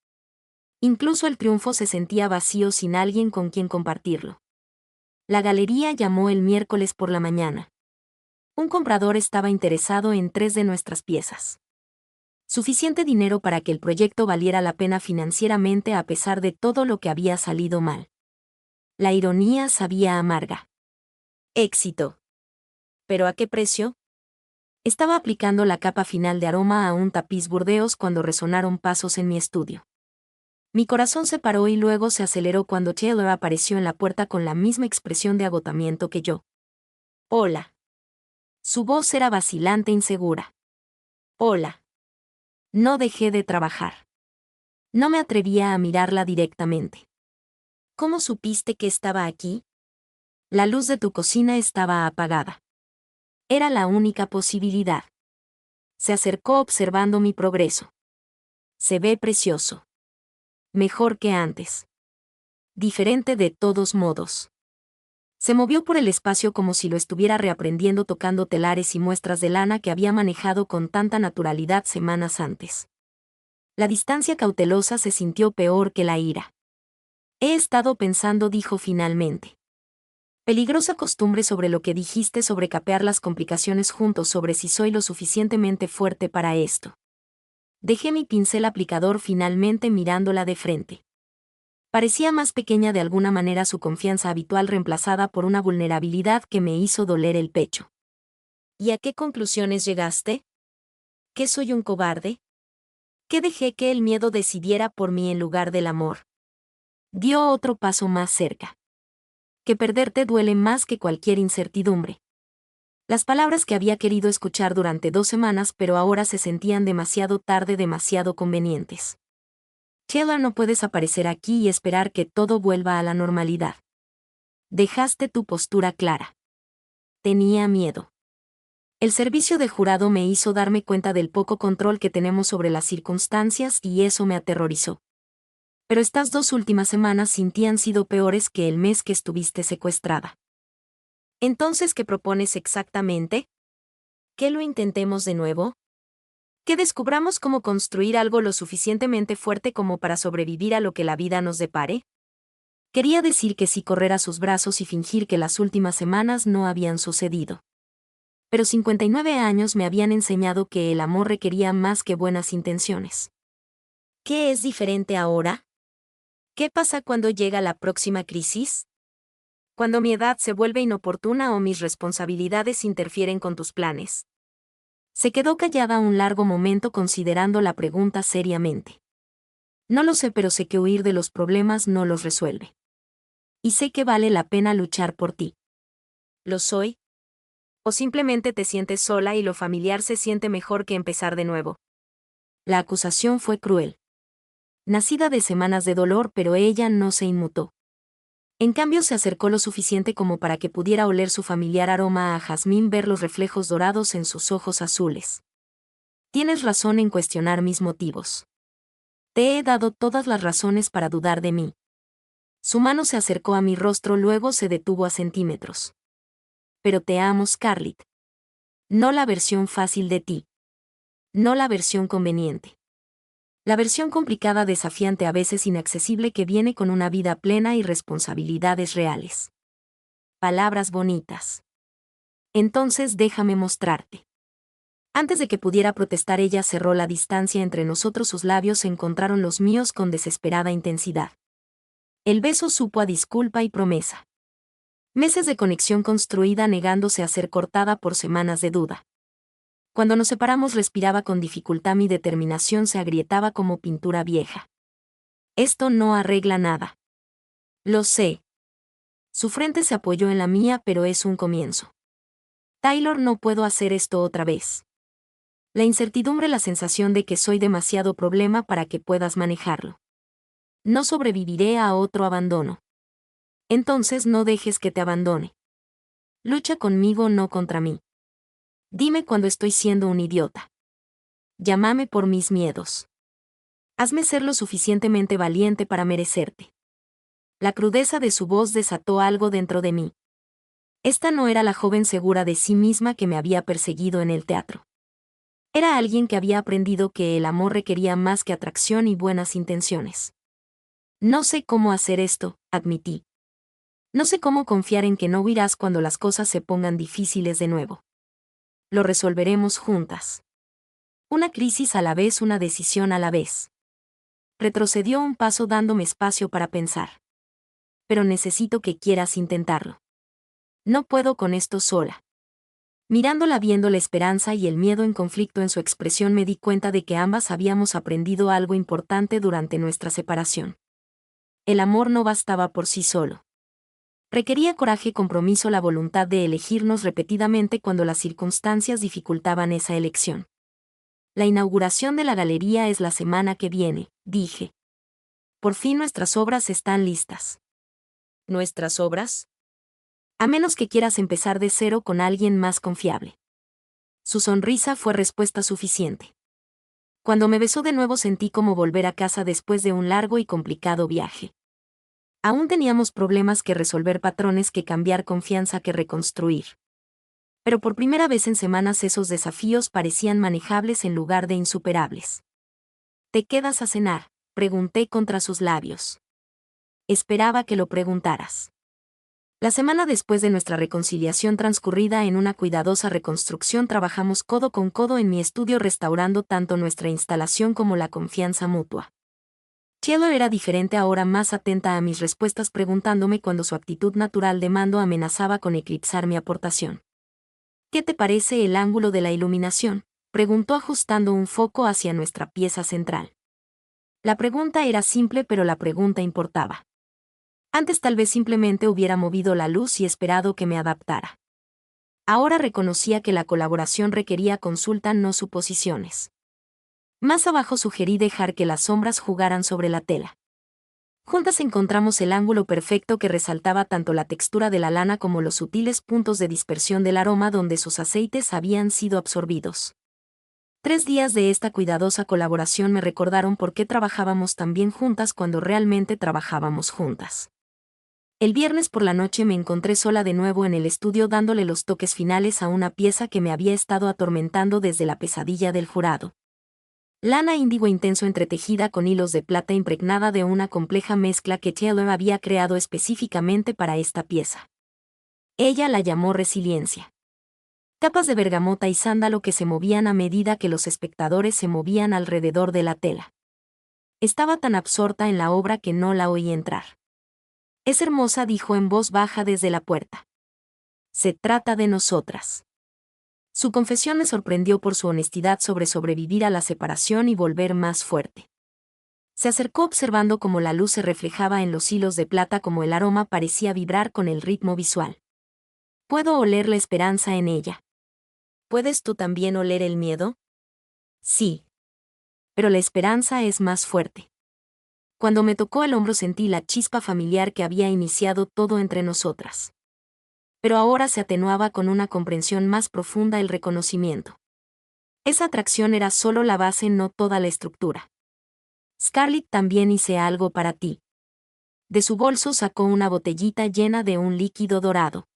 Incluso el triunfo se sentía vacío sin alguien con quien compartirlo. La galería llamó el miércoles por la mañana. Un comprador estaba interesado en 3 de nuestras piezas. Suficiente dinero para que el proyecto valiera la pena financieramente a pesar de todo lo que había salido mal. La ironía sabía amarga. Éxito. ¿Pero a qué precio? Estaba aplicando la capa final de aroma a un tapiz burdeos cuando resonaron pasos en mi estudio. Mi corazón se paró y luego se aceleró cuando Taylor apareció en la puerta con la misma expresión de agotamiento que yo. Hola. Su voz era vacilante e insegura. Hola. No dejé de trabajar. No me atrevía a mirarla directamente. ¿Cómo supiste que estaba aquí? La luz de tu cocina estaba apagada. Era la única posibilidad. Se acercó observando mi progreso. Se ve precioso. Mejor que antes. Diferente de todos modos. Se movió por el espacio como si lo estuviera reaprendiendo, tocando telares y muestras de lana que había manejado con tanta naturalidad semanas antes. La distancia cautelosa se sintió peor que la ira. He estado pensando, dijo finalmente. Peligrosa costumbre sobre lo que dijiste sobre capear las complicaciones juntos, sobre si soy lo suficientemente fuerte para esto. Dejé mi pincel aplicador finalmente mirándola de frente. Parecía más pequeña de alguna manera, su confianza habitual reemplazada por una vulnerabilidad que me hizo doler el pecho. ¿Y a qué conclusiones llegaste? ¿Que soy un cobarde? ¿Que dejé que el miedo decidiera por mí en lugar del amor? Dio otro paso más cerca. Que perderte duele más que cualquier incertidumbre. Las palabras que había querido escuchar durante 2 semanas, pero ahora se sentían demasiado tarde, demasiado convenientes. Taylor, no puedes aparecer aquí y esperar que todo vuelva a la normalidad. Dejaste tu postura clara. Tenía miedo. El servicio de jurado me hizo darme cuenta del poco control que tenemos sobre las circunstancias y eso me aterrorizó. Pero estas 2 últimas semanas sin ti han sido peores que el mes que estuviste secuestrada. Entonces, ¿qué propones exactamente? ¿Que lo intentemos de nuevo? ¿Que descubramos cómo construir algo lo suficientemente fuerte como para sobrevivir a lo que la vida nos depare? Quería decir que sí, correr a sus brazos y fingir que las últimas semanas no habían sucedido. Pero 59 años me habían enseñado que el amor requería más que buenas intenciones. ¿Qué es diferente ahora? ¿Qué pasa cuando llega la próxima crisis? Cuando mi edad se vuelve inoportuna o mis responsabilidades interfieren con tus planes. Se quedó callada un largo momento considerando la pregunta seriamente. No lo sé, pero sé que huir de los problemas no los resuelve. Y sé que vale la pena luchar por ti. ¿Lo soy? ¿O simplemente te sientes sola y lo familiar se siente mejor que empezar de nuevo? La acusación fue cruel. Nacida de semanas de dolor, pero ella no se inmutó. En cambio, se acercó lo suficiente como para que pudiera oler su familiar aroma a jazmín, ver los reflejos dorados en sus ojos azules. Tienes razón en cuestionar mis motivos. Te he dado todas las razones para dudar de mí. Su mano se acercó a mi rostro, luego se detuvo a centímetros. Pero te amo, Scarlett. No la versión fácil de ti. No la versión conveniente. La versión complicada, desafiante, a veces inaccesible, que viene con una vida plena y responsabilidades reales. Palabras bonitas. Entonces déjame mostrarte. Antes de que pudiera protestar, ella cerró la distancia entre nosotros, sus labios encontraron los míos con desesperada intensidad. El beso supo a disculpa y promesa. Meses de conexión construida negándose a ser cortada por semanas de duda. Cuando nos separamos respiraba con dificultad, mi determinación se agrietaba como pintura vieja. Esto no arregla nada. Lo sé. Su frente se apoyó en la mía, pero es un comienzo. Taylor, no puedo hacer esto otra vez. La incertidumbre, la sensación de que soy demasiado problema para que puedas manejarlo. No sobreviviré a otro abandono. Entonces no dejes que te abandone. Lucha conmigo, no contra mí. Dime cuando estoy siendo un idiota. Llámame por mis miedos. Hazme ser lo suficientemente valiente para merecerte. La crudeza de su voz desató algo dentro de mí. Esta no era la joven segura de sí misma que me había perseguido en el teatro. Era alguien que había aprendido que el amor requería más que atracción y buenas intenciones. No sé cómo hacer esto, admití. No sé cómo confiar en que no huirás cuando las cosas se pongan difíciles de nuevo. Lo resolveremos juntas. Una crisis a la vez, una decisión a la vez. Retrocedió un paso dándome espacio para pensar. Pero necesito que quieras intentarlo. No puedo con esto sola. Mirándola, viendo la esperanza y el miedo en conflicto en su expresión, me di cuenta de que ambas habíamos aprendido algo importante durante nuestra separación. El amor no bastaba por sí solo. Requería coraje, compromiso, la voluntad de elegirnos repetidamente cuando las circunstancias dificultaban esa elección. La inauguración de la galería es la semana que viene, dije. Por fin nuestras obras están listas. ¿Nuestras obras? A menos que quieras empezar de cero con alguien más confiable. Su sonrisa fue respuesta suficiente. Cuando me besó de nuevo sentí como volver a casa después de un largo y complicado viaje. Aún teníamos problemas que resolver, patrones que cambiar, confianza que reconstruir. Pero por primera vez en semanas esos desafíos parecían manejables en lugar de insuperables. ¿Te quedas a cenar?, pregunté contra sus labios. Esperaba que lo preguntaras. La semana después de nuestra reconciliación, transcurrida en una cuidadosa reconstrucción, trabajamos codo con codo en mi estudio, restaurando tanto nuestra instalación como la confianza mutua. Taylor era diferente ahora, más atenta a mis respuestas, preguntándome cuando su actitud natural de mando amenazaba con eclipsar mi aportación. ¿Qué te parece el ángulo de la iluminación?, preguntó, ajustando un foco hacia nuestra pieza central. La pregunta era simple, pero la pregunta importaba. Antes tal vez simplemente hubiera movido la luz y esperado que me adaptara. Ahora reconocía que la colaboración requería consulta, no suposiciones. Más abajo sugerí dejar que las sombras jugaran sobre la tela. Juntas encontramos el ángulo perfecto que resaltaba tanto la textura de la lana como los sutiles puntos de dispersión del aroma donde sus aceites habían sido absorbidos. 3 días de esta cuidadosa colaboración me recordaron por qué trabajábamos tan bien juntas cuando realmente trabajábamos juntas. El viernes por la noche me encontré sola de nuevo en el estudio, dándole los toques finales a una pieza que me había estado atormentando desde la pesadilla del jurado. Lana índigo intenso entretejida con hilos de plata, impregnada de una compleja mezcla que Taylor había creado específicamente para esta pieza. Ella la llamó resiliencia. Capas de bergamota y sándalo que se movían a medida que los espectadores se movían alrededor de la tela. Estaba tan absorta en la obra que no la oí entrar. Es hermosa, dijo en voz baja desde la puerta. Se trata de nosotras. Su confesión me sorprendió por su honestidad sobre sobrevivir a la separación y volver más fuerte. Se acercó observando cómo la luz se reflejaba en los hilos de plata, como el aroma parecía vibrar con el ritmo visual. Puedo oler la esperanza en ella. ¿Puedes tú también oler el miedo? Sí. Pero la esperanza es más fuerte. Cuando me tocó el hombro sentí la chispa familiar que había iniciado todo entre nosotras. Pero ahora se atenuaba con una comprensión más profunda, el reconocimiento. Esa atracción era solo la base, no toda la estructura. Scarlett, también hice algo para ti. De su bolso sacó una botellita llena de un líquido dorado.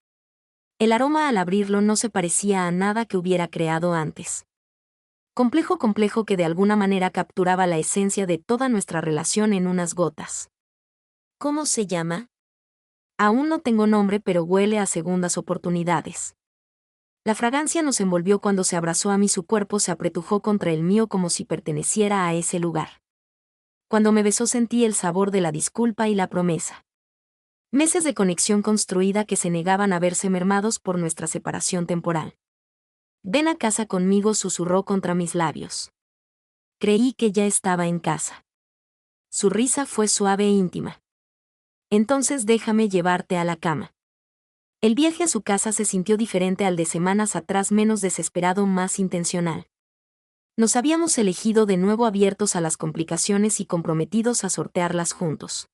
El aroma al abrirlo no se parecía a nada que hubiera creado antes. Complejo que de alguna manera capturaba la esencia de toda nuestra relación en unas gotas. ¿Cómo se llama? Aún no tengo nombre, pero huele a segundas oportunidades. La fragancia nos envolvió cuando se abrazó a mí, su cuerpo se apretujó contra el mío como si perteneciera a ese lugar. Cuando me besó sentí el sabor de la disculpa y la promesa. Meses de conexión construida que se negaban a verse mermados por nuestra separación temporal. Ven a casa conmigo, susurró contra mis labios. Creí que ya estaba en casa. Su risa fue suave e íntima. Entonces déjame llevarte a la cama. El viaje a su casa se sintió diferente al de semanas atrás, menos desesperado, más intencional. Nos habíamos elegido de nuevo, abiertos a las complicaciones y comprometidos a sortearlas juntos.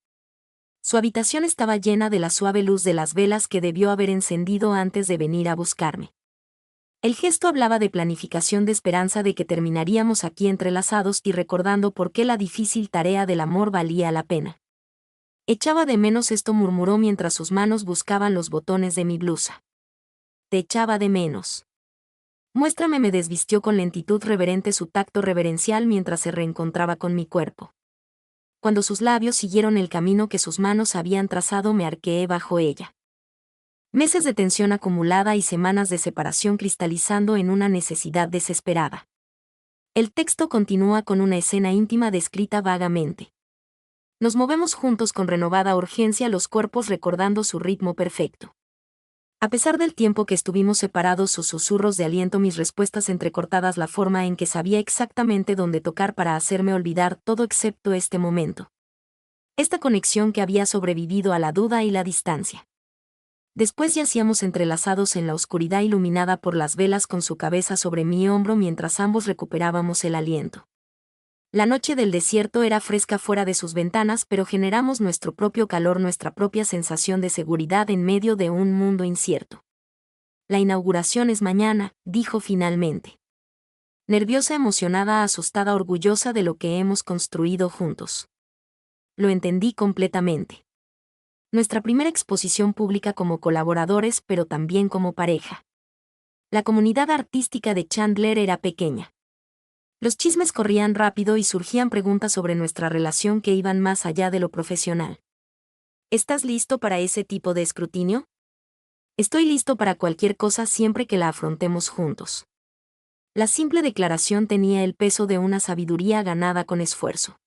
Su habitación estaba llena de la suave luz de las velas que debió haber encendido antes de venir a buscarme. El gesto hablaba de planificación, de esperanza, de que terminaríamos aquí entrelazados y recordando por qué la difícil tarea del amor valía la pena. Echaba de menos esto, murmuró mientras sus manos buscaban los botones de mi blusa. Te echaba de menos. Muéstrame, me desvistió con lentitud reverente, su tacto reverencial mientras se reencontraba con mi cuerpo. Cuando sus labios siguieron el camino que sus manos habían trazado, me arqueé bajo ella. Meses de tensión acumulada y semanas de separación cristalizando en una necesidad desesperada. El texto continúa con una escena íntima descrita vagamente. Nos movemos juntos con renovada urgencia, los cuerpos recordando su ritmo perfecto. A pesar del tiempo que estuvimos separados, sus susurros de aliento, mis respuestas entrecortadas, la forma en que sabía exactamente dónde tocar para hacerme olvidar todo excepto este momento. Esta conexión que había sobrevivido a la duda y la distancia. Después yacíamos entrelazados en la oscuridad iluminada por las velas, con su cabeza sobre mi hombro mientras ambos recuperábamos el aliento. La noche del desierto era fresca fuera de sus ventanas, pero generamos nuestro propio calor, nuestra propia sensación de seguridad en medio de un mundo incierto. La inauguración es mañana, dijo finalmente. Nerviosa, emocionada, asustada, orgullosa de lo que hemos construido juntos. Lo entendí completamente. Nuestra primera exposición pública como colaboradores, pero también como pareja. La comunidad artística de Chandler era pequeña. Los chismes corrían rápido y surgían preguntas sobre nuestra relación que iban más allá de lo profesional. ¿Estás listo para ese tipo de escrutinio? Estoy listo para cualquier cosa siempre que la afrontemos juntos. La simple declaración tenía el peso de una sabiduría ganada con esfuerzo.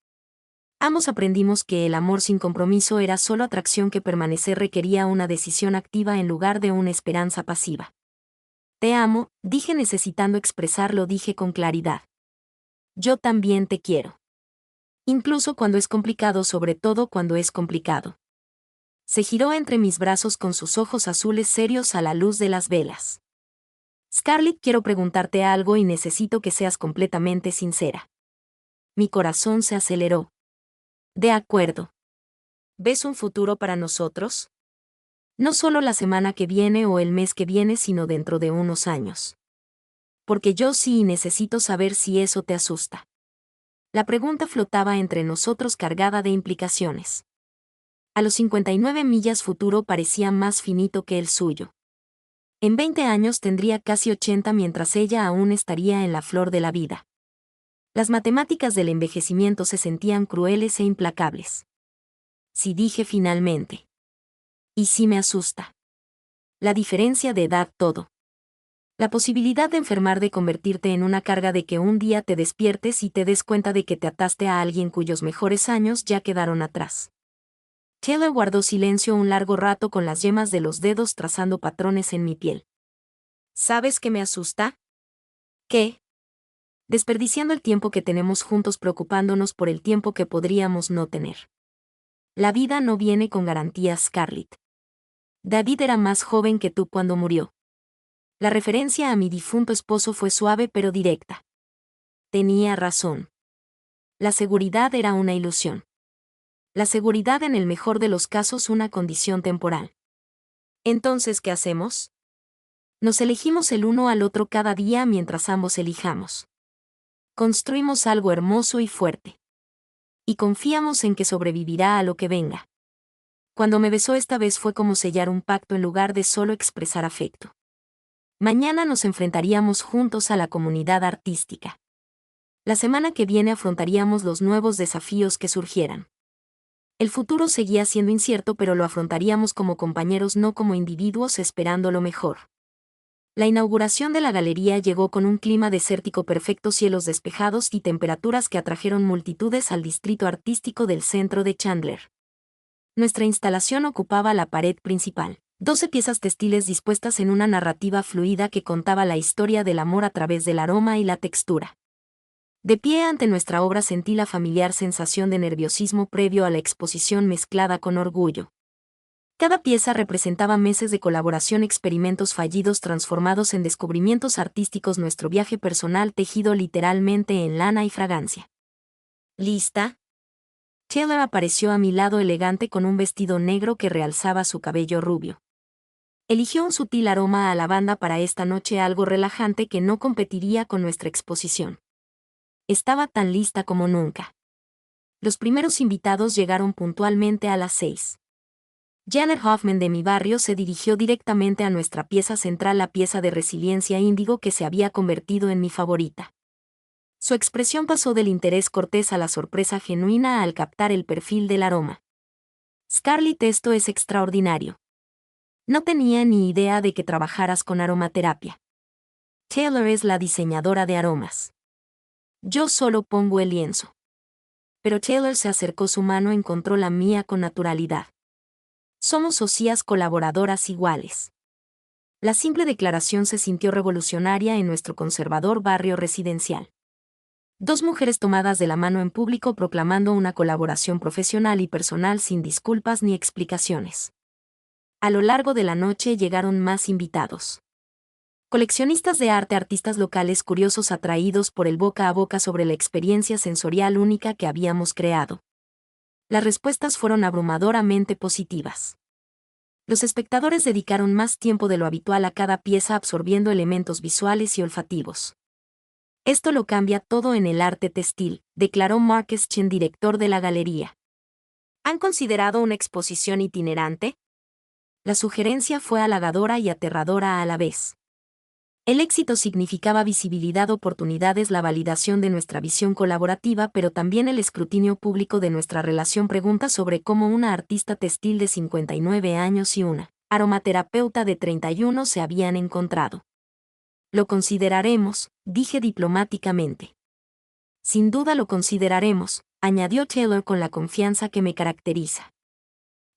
Ambos aprendimos que el amor sin compromiso era solo atracción, que permanecer requería una decisión activa en lugar de una esperanza pasiva. Te amo, dije necesitando expresarlo, dije con claridad. Yo también te quiero. Incluso cuando es complicado, sobre todo cuando es complicado. Se giró entre mis brazos con sus ojos azules serios a la luz de las velas. Scarlett, quiero preguntarte algo y necesito que seas completamente sincera. Mi corazón se aceleró. De acuerdo. ¿Ves un futuro para nosotros? No solo la semana que viene o el mes que viene, sino dentro de unos años. Porque yo sí, y necesito saber si eso te asusta. La pregunta flotaba entre nosotros, cargada de implicaciones. A los 59 millas futuro parecía más finito que el suyo. En 20 años tendría casi 80, mientras ella aún estaría en la flor de la vida. Las matemáticas del envejecimiento se sentían crueles e implacables. Sí, dije finalmente. Y sí me asusta. La diferencia de edad, todo. La posibilidad de enfermar, de convertirte en una carga, de que un día te despiertes y te des cuenta de que te ataste a alguien cuyos mejores años ya quedaron atrás. Taylor guardó silencio un largo rato con las yemas de los dedos trazando patrones en mi piel. ¿Sabes qué me asusta? ¿Qué? Desperdiciando el tiempo que tenemos juntos preocupándonos por el tiempo que podríamos no tener. La vida no viene con garantías, Scarlett. David era más joven que tú cuando murió. La referencia a mi difunto esposo fue suave pero directa. Tenía razón. La seguridad era una ilusión. La seguridad en el mejor de los casos una condición temporal. Entonces, ¿qué hacemos? Nos elegimos el uno al otro cada día mientras ambos elijamos. Construimos algo hermoso y fuerte. Y confiamos en que sobrevivirá a lo que venga. Cuando me besó esta vez fue como sellar un pacto en lugar de solo expresar afecto. Mañana nos enfrentaríamos juntos a la comunidad artística. La semana que viene afrontaríamos los nuevos desafíos que surgieran. El futuro seguía siendo incierto, pero lo afrontaríamos como compañeros, no como individuos, esperando lo mejor. La inauguración de la galería llegó con un clima desértico perfecto, cielos despejados y temperaturas que atrajeron multitudes al distrito artístico del centro de Chandler. Nuestra instalación ocupaba la pared principal, 12 piezas textiles dispuestas en una narrativa fluida que contaba la historia del amor a través del aroma y la textura. De pie ante nuestra obra sentí la familiar sensación de nerviosismo previo a la exposición mezclada con orgullo. Cada pieza representaba meses de colaboración, experimentos fallidos transformados en descubrimientos artísticos, nuestro viaje personal tejido literalmente en lana y fragancia. ¿Lista? Taylor apareció a mi lado elegante con un vestido negro que realzaba su cabello rubio. Eligió un sutil aroma a lavanda para esta noche, algo relajante que no competiría con nuestra exposición. Estaba tan lista como nunca. Los primeros invitados llegaron puntualmente a las 6. Janet Hoffman de mi barrio se dirigió directamente a nuestra pieza central, la pieza de resiliencia índigo que se había convertido en mi favorita. Su expresión pasó del interés cortés a la sorpresa genuina al captar el perfil del aroma. Scarlett, esto es extraordinario. No tenía ni idea de que trabajaras con aromaterapia. Taylor es la diseñadora de aromas. Yo solo pongo el lienzo. Pero Taylor se acercó su mano, encontró la mía con naturalidad. Somos socias colaboradoras iguales. La simple declaración se sintió revolucionaria en nuestro conservador barrio residencial. Dos mujeres tomadas de la mano en público proclamando una colaboración profesional y personal sin disculpas ni explicaciones. A lo largo de la noche llegaron más invitados. Coleccionistas de arte, artistas locales, curiosos atraídos por el boca a boca sobre la experiencia sensorial única que habíamos creado. Las respuestas fueron abrumadoramente positivas. Los espectadores dedicaron más tiempo de lo habitual a cada pieza, absorbiendo elementos visuales y olfativos. Esto lo cambia todo en el arte textil, declaró Marcus Chen, director de la galería. ¿Han considerado una exposición itinerante? La sugerencia fue halagadora y aterradora a la vez. El éxito significaba visibilidad, oportunidades, la validación de nuestra visión colaborativa, pero también el escrutinio público de nuestra relación. Preguntas sobre cómo una artista textil de 59 años y una aromaterapeuta de 31 se habían encontrado. Lo consideraremos, dije diplomáticamente. Sin duda lo consideraremos, añadió Taylor con la confianza que me caracteriza.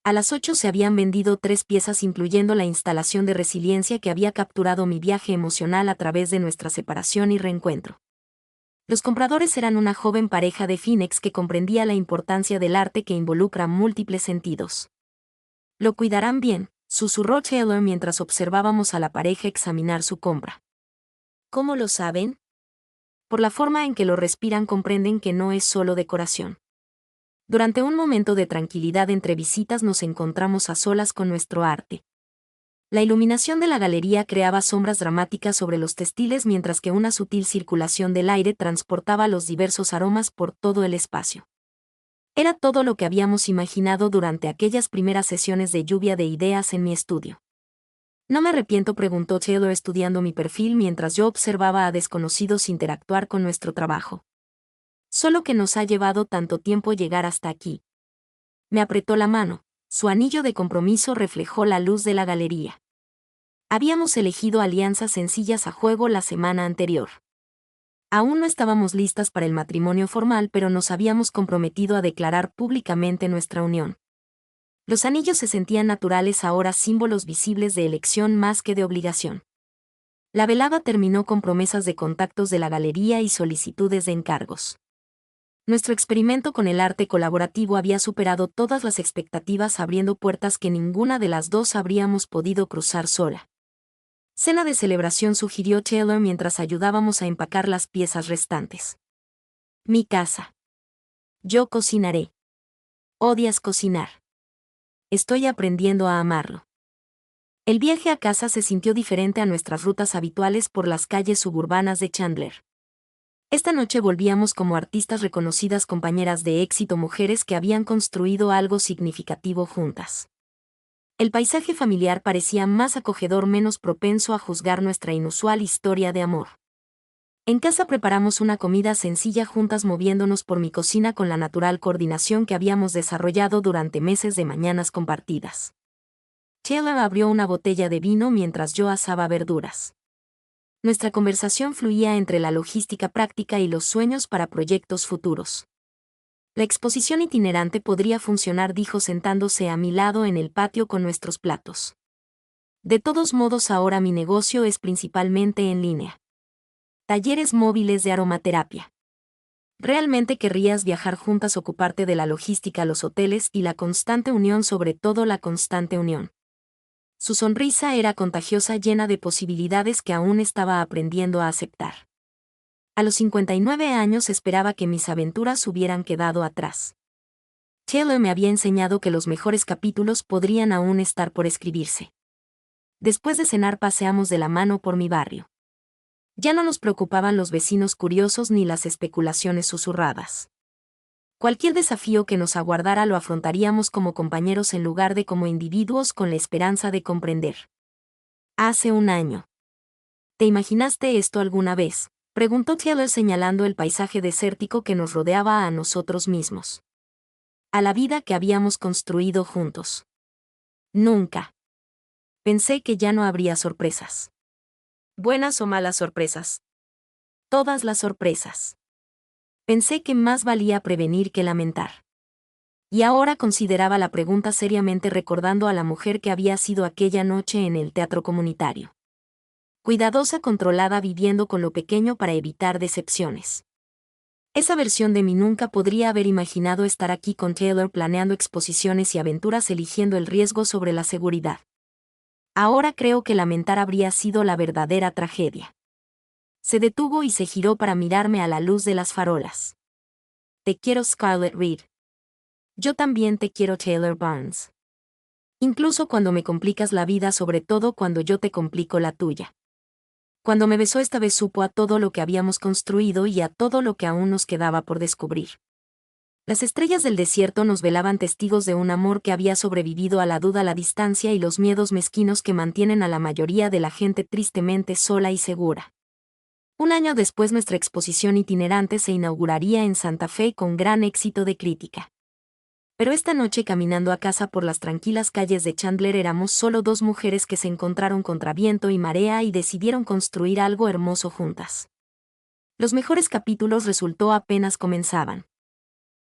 A las 8 se habían vendido 3 piezas, incluyendo la instalación de resiliencia que había capturado mi viaje emocional a través de nuestra separación y reencuentro. Los compradores eran una joven pareja de Phoenix que comprendía la importancia del arte que involucra múltiples sentidos. Lo cuidarán bien, susurró Taylor mientras observábamos a la pareja examinar su compra. ¿Cómo lo saben? Por la forma en que lo respiran comprenden que no es solo decoración. Durante un momento de tranquilidad entre visitas nos encontramos a solas con nuestro arte. La iluminación de la galería creaba sombras dramáticas sobre los textiles mientras que una sutil circulación del aire transportaba los diversos aromas por todo el espacio. Era todo lo que habíamos imaginado durante aquellas primeras sesiones de lluvia de ideas en mi estudio. ¿No me arrepiento?, preguntó Taylor estudiando mi perfil mientras yo observaba a desconocidos interactuar con nuestro trabajo. Solo que nos ha llevado tanto tiempo llegar hasta aquí. Me apretó la mano, su anillo de compromiso reflejó la luz de la galería. Habíamos elegido alianzas sencillas a juego la semana anterior. Aún no estábamos listas para el matrimonio formal, pero nos habíamos comprometido a declarar públicamente nuestra unión. Los anillos se sentían naturales ahora, símbolos visibles de elección más que de obligación. La velada terminó con promesas de contactos de la galería y solicitudes de encargos. Nuestro experimento con el arte colaborativo había superado todas las expectativas, abriendo puertas que ninguna de las dos habríamos podido cruzar sola. Cena de celebración, sugirió Taylor mientras ayudábamos a empacar las piezas restantes. Mi casa. Yo cocinaré. ¿Odias cocinar? Estoy aprendiendo a amarlo. El viaje a casa se sintió diferente a nuestras rutas habituales por las calles suburbanas de Chandler. Esta noche volvíamos como artistas reconocidas, compañeras de éxito, mujeres que habían construido algo significativo juntas. El paisaje familiar parecía más acogedor, menos propenso a juzgar nuestra inusual historia de amor. En casa preparamos una comida sencilla juntas, moviéndonos por mi cocina con la natural coordinación que habíamos desarrollado durante meses de mañanas compartidas. Taylor abrió una botella de vino mientras yo asaba verduras. Nuestra conversación fluía entre la logística práctica y los sueños para proyectos futuros. La exposición itinerante podría funcionar, dijo sentándose a mi lado en el patio con nuestros platos. De todos modos, ahora mi negocio es principalmente en línea. Talleres móviles de aromaterapia. ¿Realmente querrías viajar juntas, ocuparte de la logística, los hoteles y la constante unión, sobre todo la constante unión? Su sonrisa era contagiosa, llena de posibilidades que aún estaba aprendiendo a aceptar. A los 59 años esperaba que mis aventuras hubieran quedado atrás. Taylor me había enseñado que los mejores capítulos podrían aún estar por escribirse. Después de cenar paseamos de la mano por mi barrio. Ya no nos preocupaban los vecinos curiosos ni las especulaciones susurradas. Cualquier desafío que nos aguardara lo afrontaríamos como compañeros en lugar de como individuos, con la esperanza de comprender. Hace un año. ¿Te imaginaste esto alguna vez?, preguntó Taylor señalando el paisaje desértico que nos rodeaba a nosotros mismos. A la vida que habíamos construido juntos. Nunca. Pensé que ya no habría sorpresas. ¿Buenas o malas sorpresas? Todas las sorpresas. Pensé que más valía prevenir que lamentar. Y ahora consideraba la pregunta seriamente, recordando a la mujer que había sido aquella noche en el teatro comunitario. Cuidadosa, controlada, viviendo con lo pequeño para evitar decepciones. Esa versión de mí nunca podría haber imaginado estar aquí con Taylor, planeando exposiciones y aventuras, eligiendo el riesgo sobre la seguridad. Ahora creo que lamentar habría sido la verdadera tragedia. Se detuvo y se giró para mirarme a la luz de las farolas. Te quiero, Scarlett Reed. Yo también te quiero, Taylor Barnes. Incluso cuando me complicas la vida, sobre todo cuando yo te complico la tuya. Cuando me besó esta vez supo a todo lo que habíamos construido y a todo lo que aún nos quedaba por descubrir. Las estrellas del desierto nos velaban, testigos de un amor que había sobrevivido a la duda, la distancia y los miedos mezquinos que mantienen a la mayoría de la gente tristemente sola y segura. Un año después nuestra exposición itinerante se inauguraría en Santa Fe con gran éxito de crítica. Pero esta noche, caminando a casa por las tranquilas calles de Chandler, éramos solo dos mujeres que se encontraron contra viento y marea y decidieron construir algo hermoso juntas. Los mejores capítulos resultó apenas comenzaban.